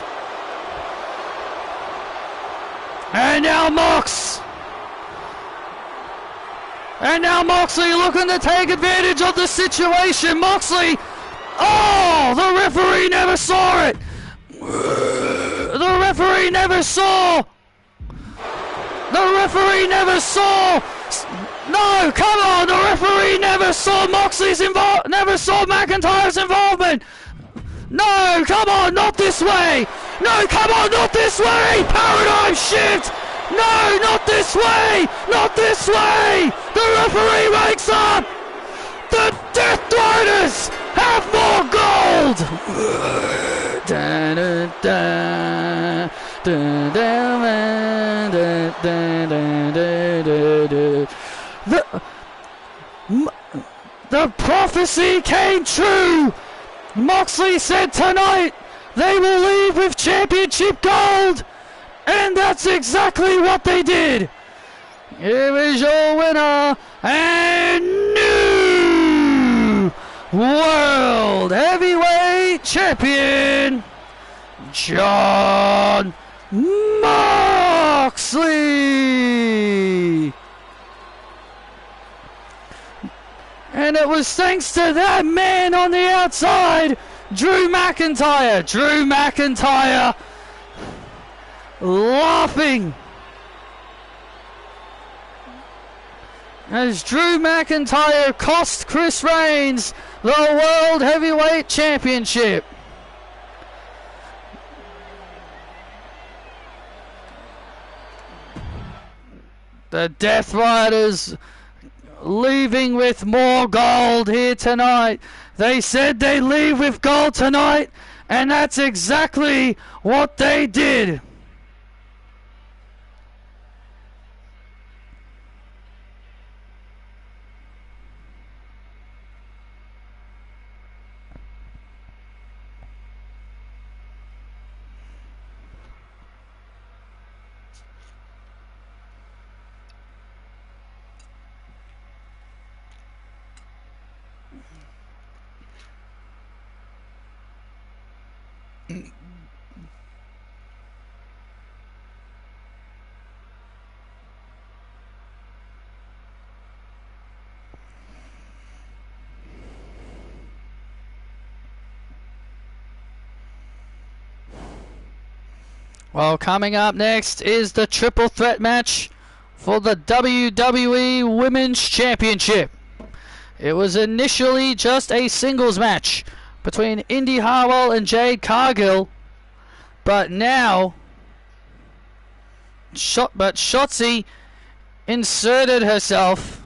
Speaker 1: And now Moxley looking to take advantage of the situation. Moxley, oh, the referee never saw it. The referee never saw. No, come on, the referee never saw never saw McIntyre's involvement. No, come on, not this way. No, come on, not this way. Paradigm shift. No, not this way! Not this way! The referee wakes up! The Death Riders have more gold! The prophecy came true! Moxley said tonight they will leave with championship gold! And that's exactly what they did. Here is your winner and new World Heavyweight Champion, Jon Moxley. And it was thanks to that man on the outside, Drew McIntyre. Laughing as Drew McIntyre cost Chris Reigns the World Heavyweight Championship. The Death Riders leaving with more gold here tonight. They said they'd leave with gold tonight, and that's exactly what they did. Well, coming up next is the triple threat match for the WWE Women's Championship. It was initially just a singles match between Indy Hartwell and Jade Cargill, but now Shotzi inserted herself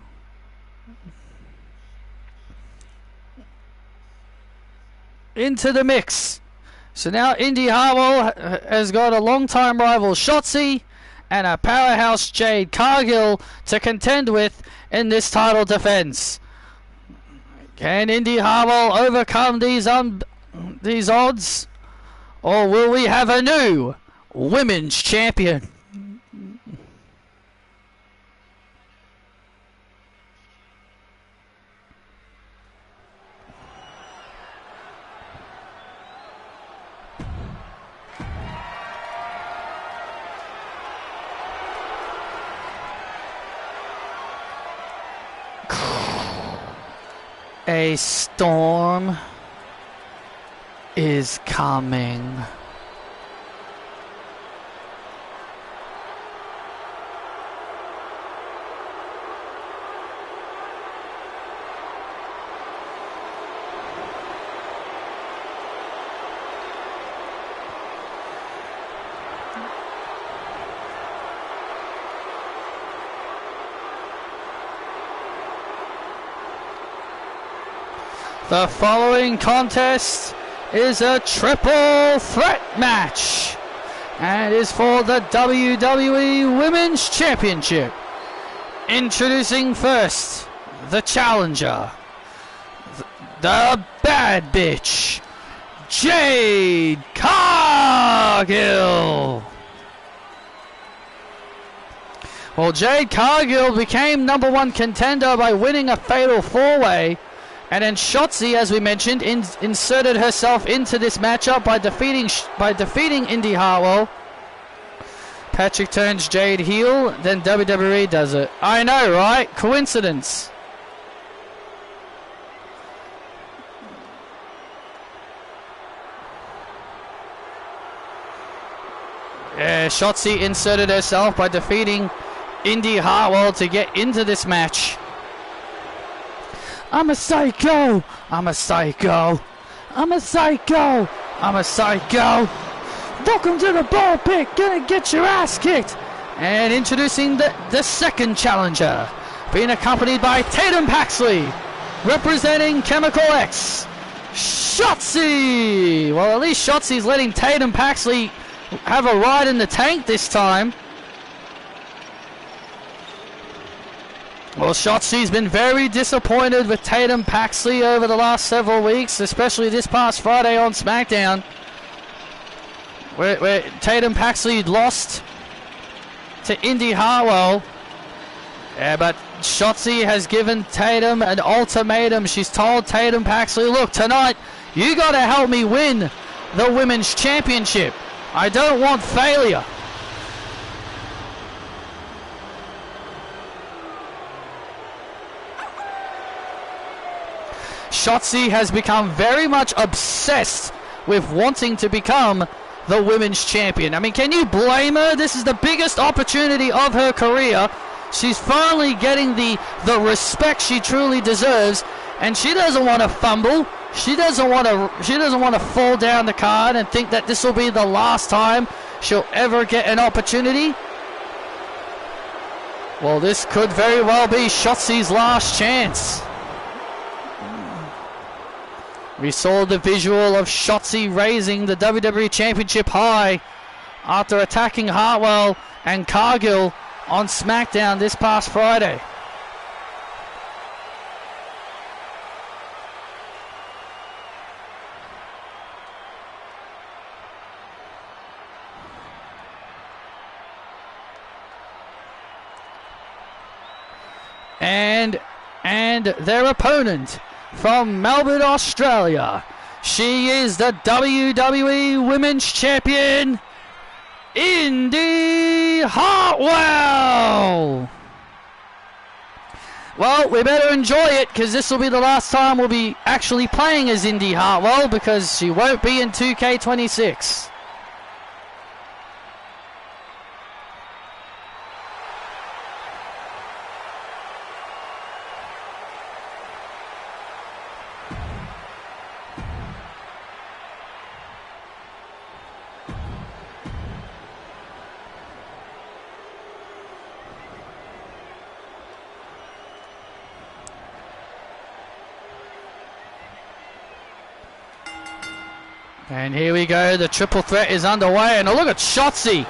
Speaker 1: into the mix. So now Indy Hartwell has got a long-time rival Shotzi and a powerhouse Jade Cargill to contend with in this title defense. Can Indy Hartwell overcome these odds, or will we have a new women's champion? A storm is coming. The following contest is a triple threat match and is for the WWE Women's Championship. Introducing first the challenger, the bad bitch, Jade Cargill. Well, Jade Cargill became number 1 contender by winning a fatal 4-way. And then Shotzi, as we mentioned, inserted herself into this matchup by defeating Indy Hartwell. Patrick turns Jade heel, then WWE does it. I know, right? Coincidence. Yeah, Shotzi inserted herself by defeating Indy Hartwell to get into this match. I'm a psycho. I'm a psycho. I'm a psycho. I'm a psycho. Welcome to the ball pit. Gonna get your ass kicked. And introducing the second challenger, being accompanied by Tatum Paxley, representing Chemical X, Shotzi. Well, at least Shotzi's letting Tatum Paxley have a ride in the tank this time. Well, Shotzi's been very disappointed with Tatum Paxley over the last several weeks, especially this past Friday on SmackDown, where Tatum Paxley lost to Indy Hartwell. Yeah, but Shotzi has given Tatum an ultimatum. She's told Tatum Paxley, look, tonight you got to help me win the Women's Championship. I don't want failure. Shotzi has become very much obsessed with wanting to become the women's champion. I mean, can you blame her? This is the biggest opportunity of her career. She's finally getting the respect she truly deserves, and she doesn't want to fumble. She doesn't want to fall down the card and think that this will be the last time she'll ever get an opportunity. Well, this could very well be Shotzi's last chance. We saw the visual of Shotzi raising the WWE Championship high after attacking Hartwell and Cargill on SmackDown this past Friday. And their opponent from Melbourne, Australia. She is the WWE Women's Champion, Indy Hartwell. Well, we better enjoy it, because this will be the last time we'll be actually playing as Indy Hartwell, because she won't be in 2K26. And here we go, the triple threat is underway, and look at Shotzi.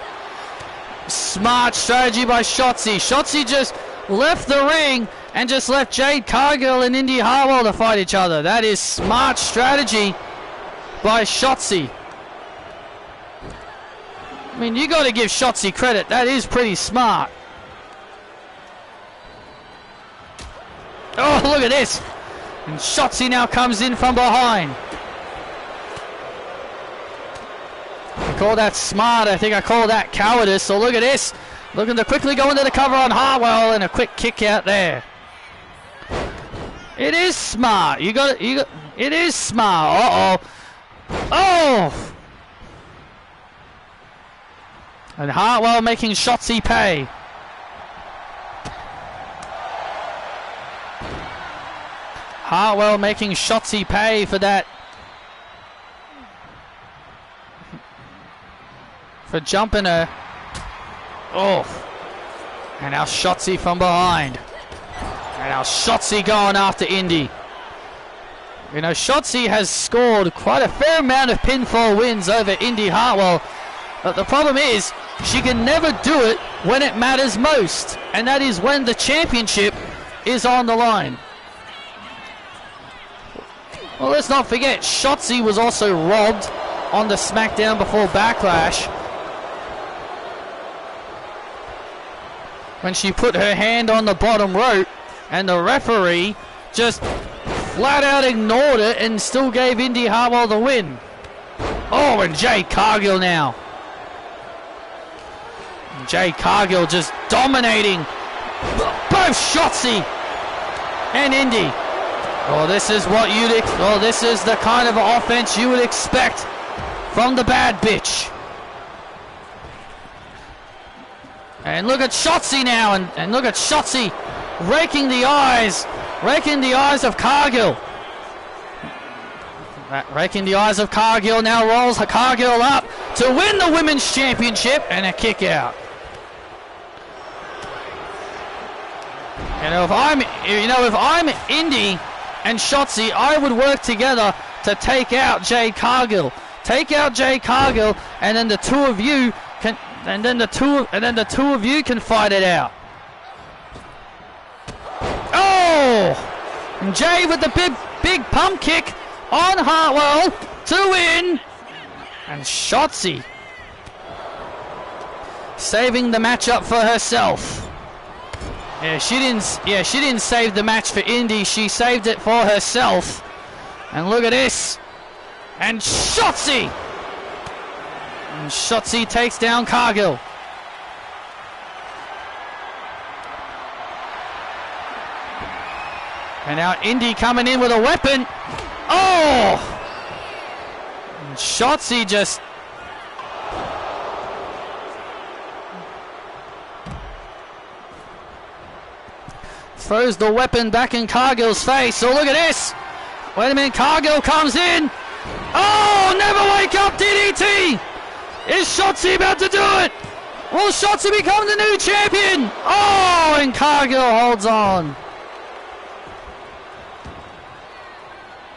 Speaker 1: Smart strategy by Shotzi. Shotzi just left the ring and just left Jade Cargill and Indy Hartwell to fight each other. That is smart strategy by Shotzi. I mean, you got to give Shotzi credit. That is pretty smart. Oh, look at this. And Shotzi now comes in from behind. I call that smart. I think I call that cowardice. So look at this. Looking to quickly go into the cover on Hartwell, and a quick kick out there. It is smart. You got it. It is smart. Uh-oh. Oh! And Hartwell making Shotzi pay. Hartwell making Shotzi pay for that. For jumping her. Oh. And now Shotzi from behind. And now Shotzi going after Indy. You know, Shotzi has scored quite a fair amount of pinfall wins over Indy Hartwell. But the problem is, she can never do it when it matters most. And that is when the championship is on the line. Well, let's not forget, Shotzi was also robbed on the SmackDown before Backlash, when she put her hand on the bottom rope and the referee just flat out ignored it and still gave Indy Hartwell the win. Oh, and Jade Cargill now. Jade Cargill just dominating both Shotzi and Indy. Oh, this is what this is the kind of offense you would expect from the bad bitch. And look at Shotzi now, and look at Shotzi raking the eyes of Cargill. Raking the eyes of Cargill, now rolls Cargill up to win the Women's Championship, and a kick out. If I'm Indy and Shotzi, I would work together to take out Jade Cargill. Take out Jade Cargill, and then the two of you can. And then the two of you can fight it out. Oh! And Jay with the big pump kick on Hartwell to win. And Shotzi saving the match up for herself. She didn't save the match for Indy. She saved it for herself. And look at this. And Shotzi. And Shotzi takes down Cargill. And now Indy coming in with a weapon. Oh! And Shotzi just... throws the weapon back in Cargill's face. So look at this. Wait a minute, Cargill comes in. Oh, never wake up DDT. Is Shotzi about to do it? Will Shotzi become the new champion? Oh, and Cargill holds on.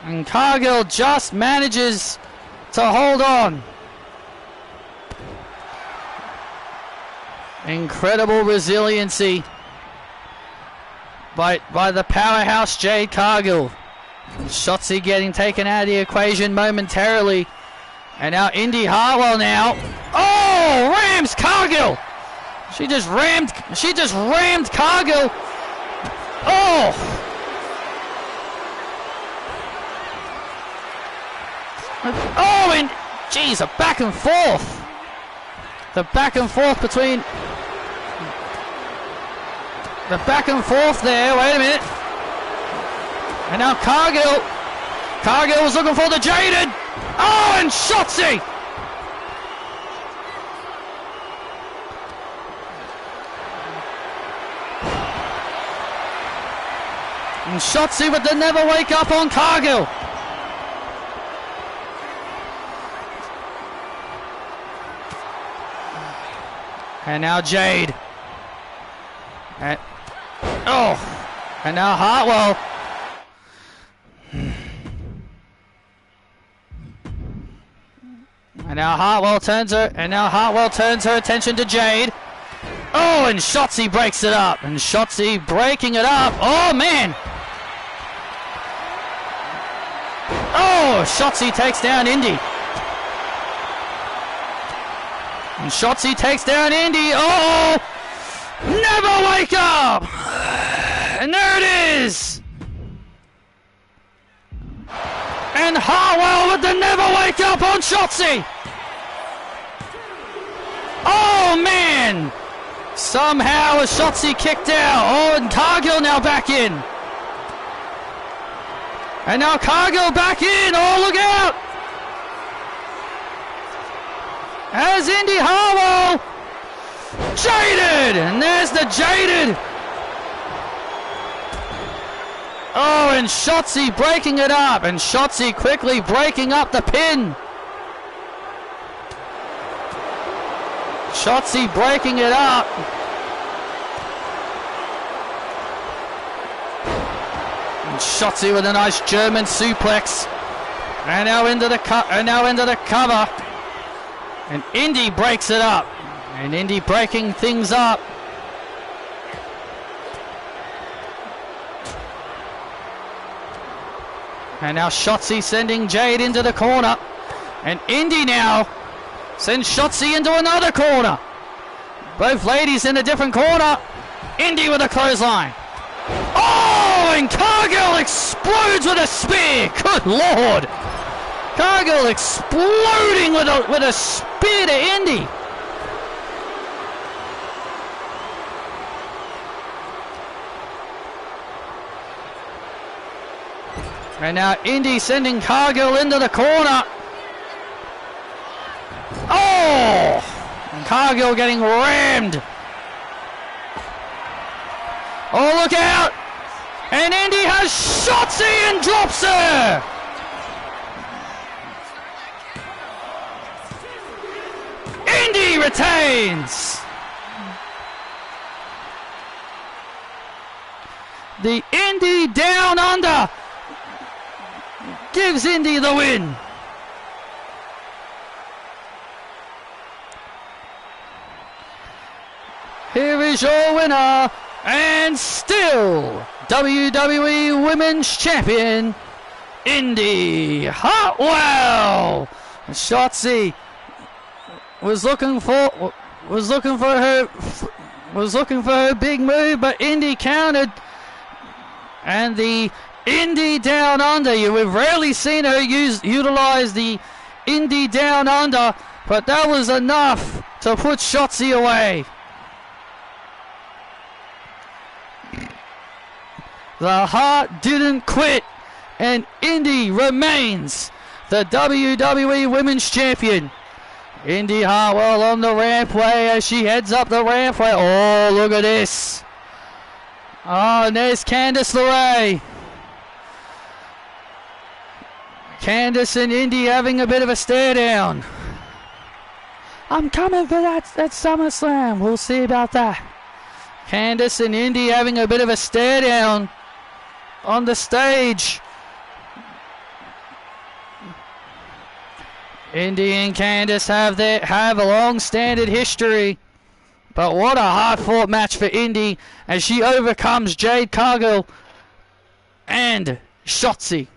Speaker 1: And Cargill just manages to hold on. Incredible resiliency by the powerhouse Jade Cargill. Shotzi getting taken out of the equation momentarily. And now Indy Hartwell now. Oh, rams Cargill. She just rammed Cargill. Oh. Oh, and geez, a back and forth. The back and forth between the back and forth there. Wait a minute. And now Cargill was looking for the Jaded. Oh, and Shotzi. And Shotzi with the never wake up on Cargill. And now Jade. And now Hartwell. And now Hartwell turns her attention to Jade. Oh, and Shotzi breaks it up. And Shotzi breaking it up. Oh, man. Oh, Shotzi takes down Indy. And Shotzi takes down Indy. Oh, never wake up. And there it is. And Hartwell with the never wake up on Shotzi. Oh, man. Somehow a Shotzi kicked out. Oh, and Cargill now back in. And now Cargill back in. Oh, look out. As Indy Hartwell. Jaded. And there's the Jaded. Oh, and Shotzi breaking it up. And Shotzi quickly breaking up the pin. Shotzi breaking it up. And Shotzi with a nice German suplex. And now into the cover. And Indy breaks it up. And Indy breaking things up. And now Shotzi sending Jade into the corner. And Indy now sends Shotzi into another corner. Both ladies in a different corner. Indy with a clothesline. Oh, and Cargill explodes with a spear. Good Lord. Cargill exploding with a spear to Indy. And now Indy sending Cargill into the corner. Oh! And Cargill getting rammed. Oh, look out! And Indy has Shotzi and drops her! Indy retains! The Indy Down Under gives Indy the win. Here is your winner, and still WWE Women's Champion, Indy Hartwell. Shotzi was looking for her big move, but Indy countered, and the Indy Down Under. We've rarely seen her utilize the Indy Down Under, but that was enough to put Shotzi away. The heart didn't quit, and Indy remains the WWE Women's Champion. Indy Hartwell on the rampway as she heads up the rampway. Oh, look at this. Oh, and there's Candice LeRae. Candice and Indy having a bit of a stare down. I'm coming for that SummerSlam. We'll see about that. Candice and Indy having a bit of a stare down on the stage. Indy and Candice have a long-standing history. But what a hard-fought match for Indy as she overcomes Jade Cargill and Shotzi.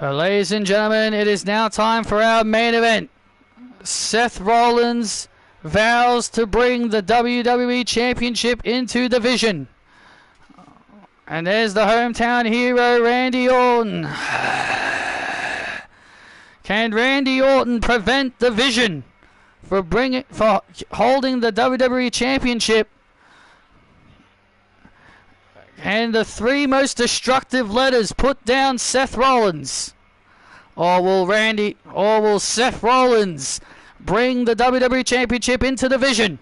Speaker 1: Ladies and gentlemen, it is now time for our main event. Seth Rollins vows to bring the WWE Championship into the Vision. And there's the hometown hero, Randy Orton. Can Randy Orton prevent the Vision for holding the WWE Championship? And the three most destructive letters put down Seth Rollins. Or will Seth Rollins bring the WWE Championship into the Vision?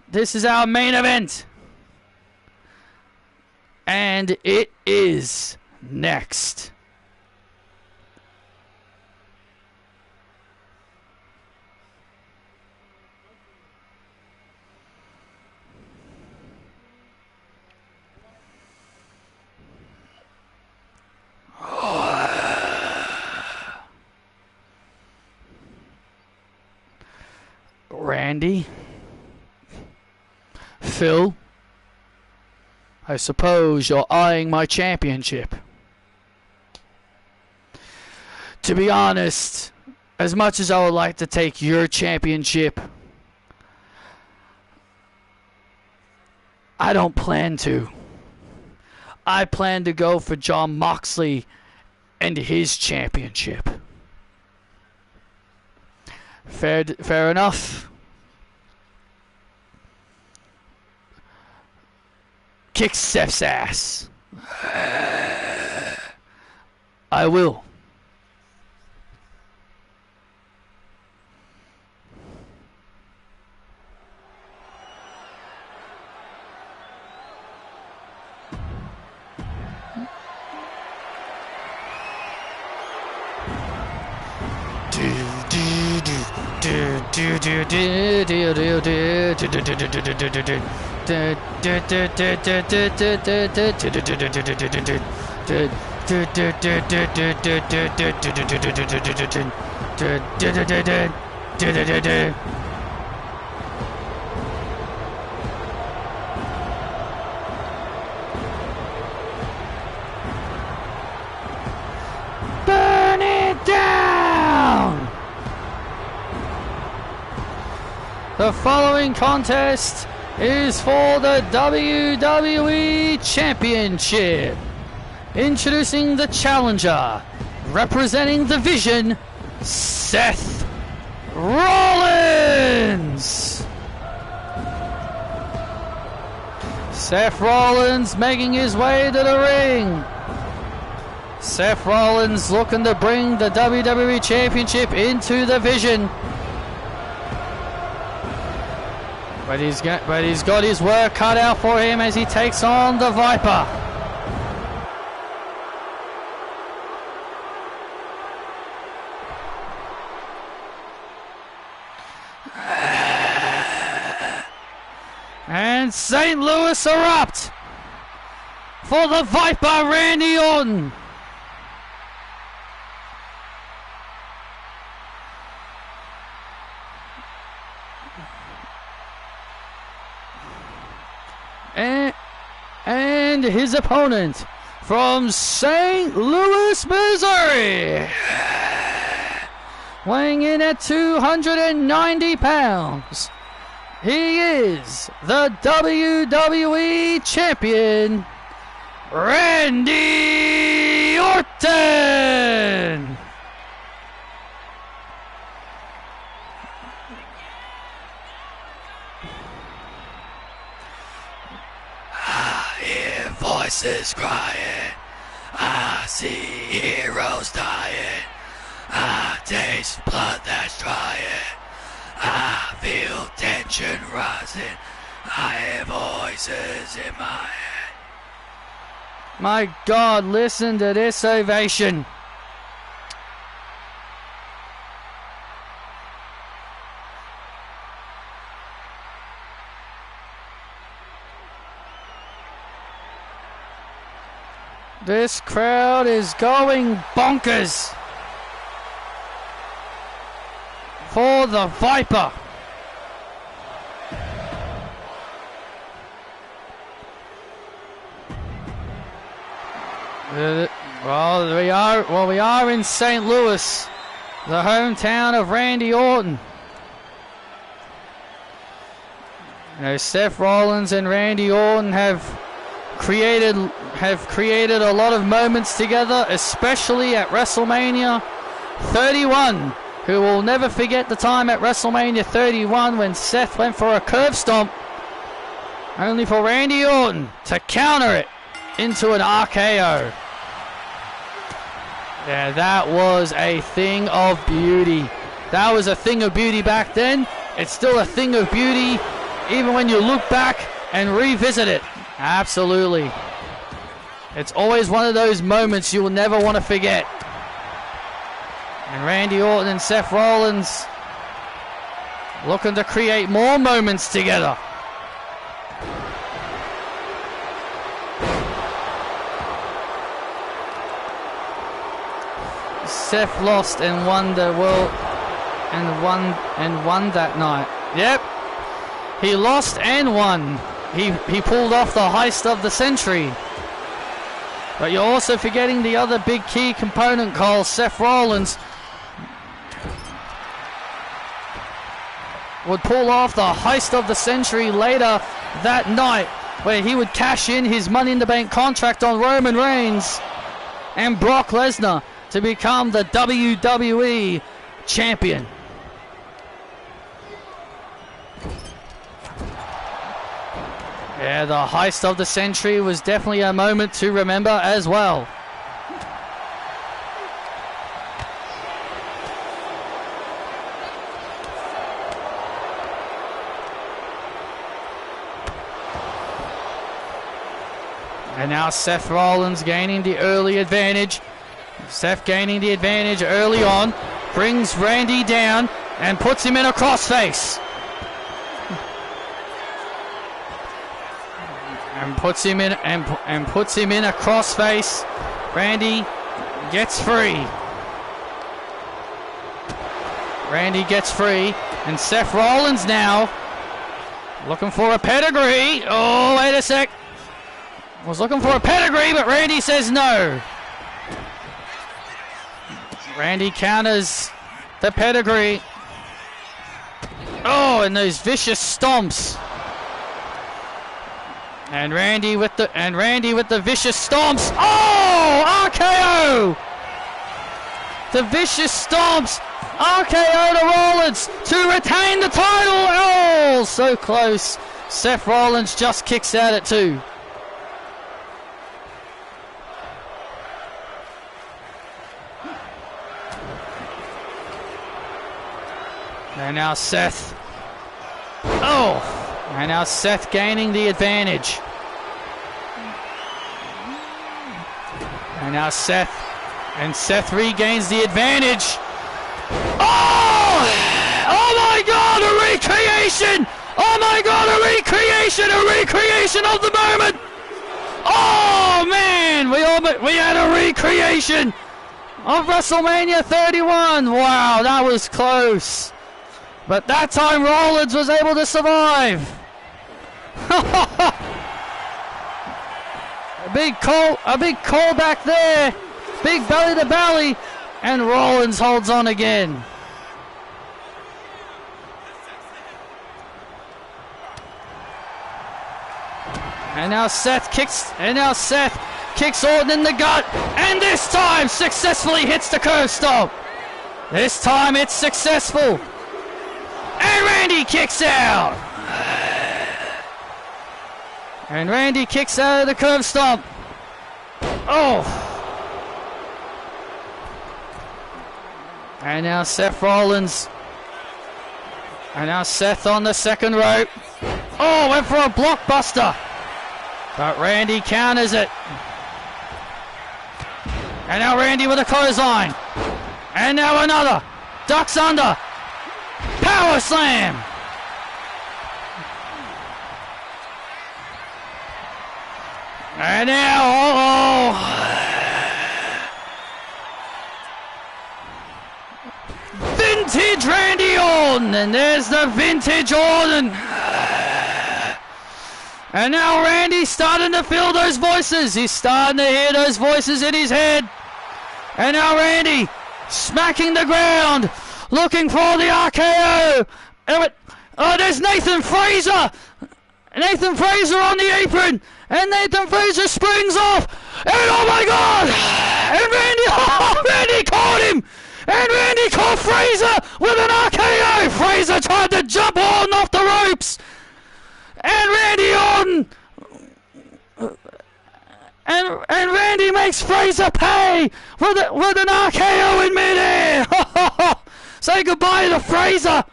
Speaker 1: This is our main event. And it is next. Randy, Phil, I suppose you're eyeing my championship. To be honest, as much as I would like to take your championship, I don't plan to. I plan to go for Jon Moxley and his championship. Fair enough. Kick Seth's ass. I will. Burn it down! The following contest is for the WWE Championship. Introducing the challenger, representing the Vision, Seth Rollins. Seth Rollins making his way to the ring. Seth Rollins looking to bring the WWE Championship into the Vision. But he's got his work cut out for him as he takes on the Viper. And St. Louis erupt for the Viper, Randy Orton. And his opponent from St. Louis, Missouri, weighing in at 290 pounds, he is the WWE Champion, Randy Orton. voices crying. I see heroes dying. I taste blood that's drying. I feel tension rising. I hear voices in my head. My God, listen to this ovation. This crowd is going bonkers for the Viper. We are in St. Louis, the hometown of Randy Orton. You know, Seth Rollins and Randy Orton have created a lot of moments together, especially at WrestleMania 31. Who will never forget the time at WrestleMania 31 when Seth went for a curb stomp, only for Randy Orton to counter it into an RKO. Yeah, that was a thing of beauty. That was a thing of beauty back then. It's still a thing of beauty even when you look back and revisit it. Absolutely. It's always one of those moments you will never want to forget. And Randy Orton and Seth Rollins looking to create more moments together. Seth lost and won the world and won that night. Yep. He lost and won. He pulled off the heist of the century. But you're also forgetting the other big key component, Cole. Seth Rollins would pull off the heist of the century later that night, where he would cash in his Money in the Bank contract on Roman Reigns and Brock Lesnar to become the WWE champion. Yeah, the heist of the century was definitely a moment to remember as well. And now Seth Rollins gaining the early advantage. Seth gaining the advantage early on, brings Randy down and puts him in a crossface. And puts him in a crossface. Randy gets free. Randy gets free, and Seth Rollins now looking for a pedigree. Oh, wait a sec. Was looking for a pedigree, but Randy says no. Randy counters the pedigree. Oh, and those vicious stomps. And Randy with the vicious stomps. Oh, RKO! The vicious stomps. RKO to Rollins to retain the title. Oh, so close. Seth Rollins just kicks out at 2. And now Seth. Oh! And now Seth gaining the advantage. And now Seth. And Seth regains the advantage. Oh! Oh my God, a recreation! Oh my God, a recreation! A recreation of the moment! Oh man! We had a recreation of WrestleMania 31! Wow, that was close. But that time Rollins was able to survive. a big call back there. Big belly to belly. And Rollins holds on again. And now Seth kicks Orton in the gut. And this time successfully hits the curb stomp. This time it's successful. And Randy kicks out. And Randy kicks out of the curb stomp. Oh! And now Seth Rollins. And now Seth on the second rope. Oh, went for a blockbuster. But Randy counters it. And now Randy with a clothesline. And now another. Ducks under. Power slam. And now, vintage Randy Orton. And there's the vintage Orton. And now Randy's starting to feel those voices. He's starting to hear those voices in his head. And now Randy smacking the ground, looking for the RKO. Oh, there's Nathan Fraser. Nathan Fraser on the apron. And Nathan Fraser springs off. And oh my God! And Randy caught him. And Randy caught Fraser with an RKO. Fraser tried to jump Orton off the ropes. And Randy Orton, and Randy makes Fraser pay with an RKO in midair. Say goodbye to Fraser.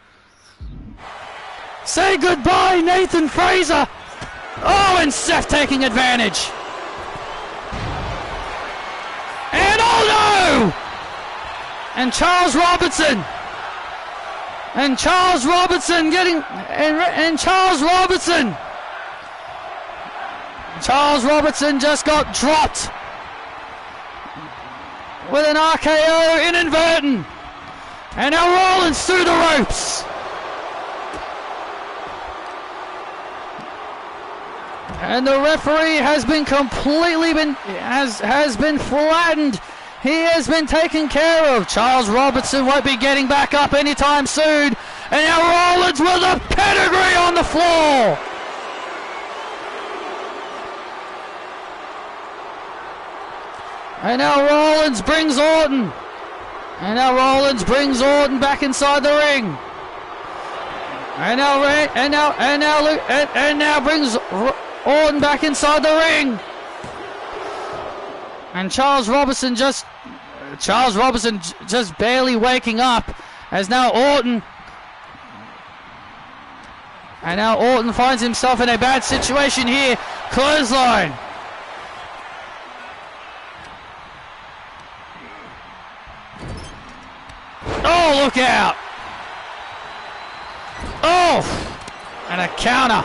Speaker 1: Say goodbye, Nathan Fraser. Oh, and Seth taking advantage. And oh no! And Charles Robertson. And Charles Robertson getting... And Charles Robertson. Charles Robertson just got dropped. With an RKO inadvertent. And now Rollins through the ropes. And the referee has been completely has been flattened. He has been taken care of. Charles Robertson won't be getting back up anytime soon. And now Rollins with a pedigree on the floor. And now Rollins brings Orton. And now Rollins brings Orton back inside the ring. And now brings Orton back inside the ring. And Charles Robertson just barely waking up as now Orton. And now Orton finds himself in a bad situation here. Clothesline. Oh, look out. Oh, and a counter.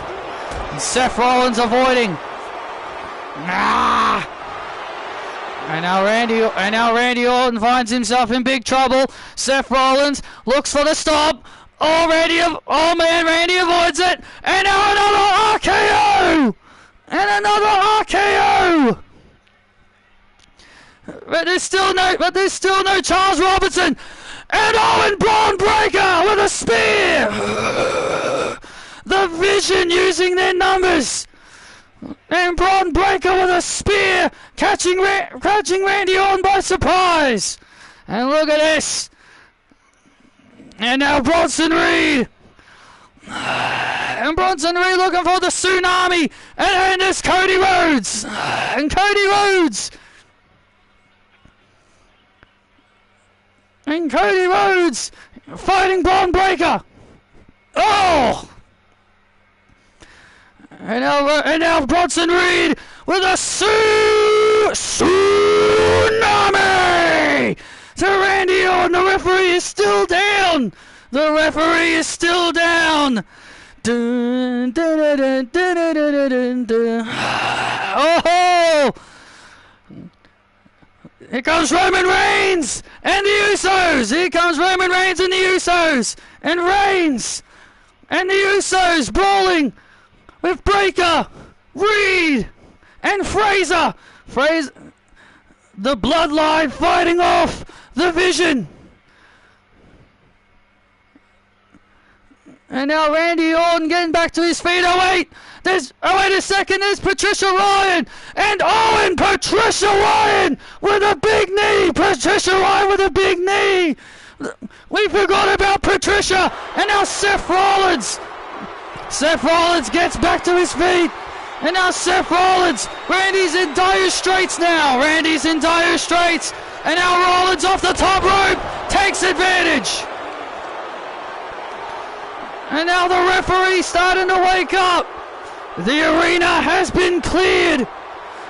Speaker 1: And Seth Rollins avoiding. Nah. And now Randy Orton finds himself in big trouble. Seth Rollins looks for the stop. Randy avoids it. And now another RKO. And another RKO. But there's still no Charles Robertson. And Braun Breaker with a spear. The Vision using their numbers. And Braun Breaker with a spear, catching Randy Orton by surprise. And look at this. And now Bronson Reed. And Bronson Reed looking for the tsunami. And there's Cody Rhodes. And Cody Rhodes. And Cody Rhodes fighting Braun Breaker. Oh! And now Bronson Reed with a tsunami to Randy Orton. The referee is still down. The referee is still down. Dun, dun, dun, dun, dun, dun, dun, dun. Oh! Here comes Roman Reigns and the Usos. Here comes Roman Reigns and the Usos. And Reigns and the Usos brawling with Breaker, Reed, and Fraser. The Bloodline fighting off the Vision. And now Randy Orton getting back to his feet. Wait a second, there's Patricia Ryan. And Patricia Ryan with a big knee. Patricia Ryan with a big knee. We forgot about Patricia. And now Seth Rollins. Seth Rollins gets back to his feet. And now Seth Rollins. Randy's in dire straits now. Randy's in dire straits. And now Rollins off the top rope. Takes advantage. And now the referee starting to wake up. The arena has been cleared.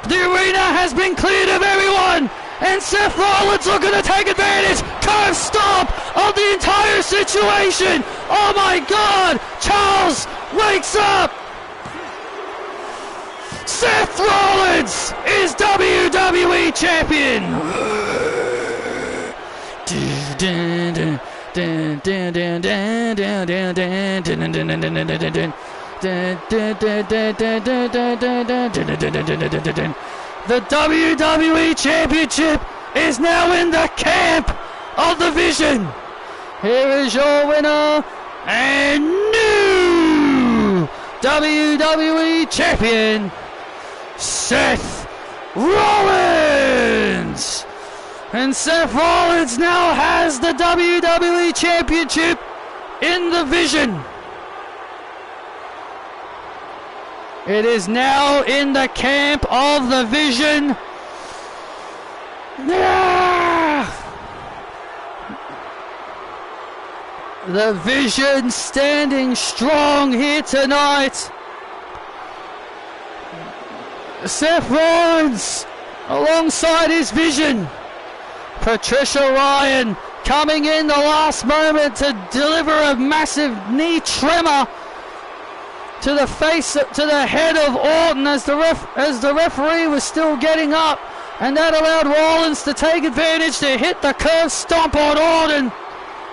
Speaker 1: The arena has been cleared of everyone. And Seth Rollins looking to take advantage. Curve stomp of the entire situation. Oh my God. Charles wakes up. Seth Rollins is WWE Champion. The WWE Championship is now in the camp of the Vision. Here is your winner and new WWE Champion, Seth Rollins. And Seth Rollins now has the WWE Championship in the Vision. It is now in the camp of the Vision. The Vision standing strong here tonight. Seth Rollins alongside his Vision. Patricia Ryan coming in the last moment to deliver a massive knee tremor to the face, to the head of Orton as the referee was still getting up, and that allowed Rollins to take advantage to hit the curve stomp on Orton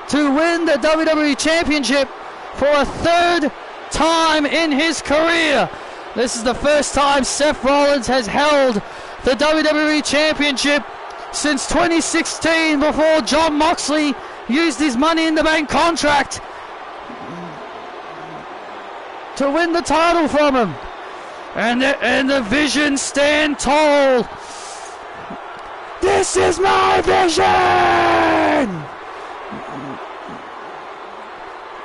Speaker 1: to win the WWE Championship for a third time in his career. This is the first time Seth Rollins has held the WWE Championship since 2016, before Jon Moxley used his Money in the Bank contract to win the title from him. And the Vision stand tall. This is my Vision!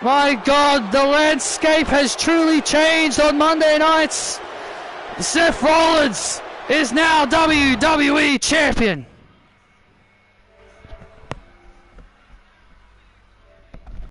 Speaker 1: My God, the landscape has truly changed on Monday nights. Seth Rollins is now WWE Champion.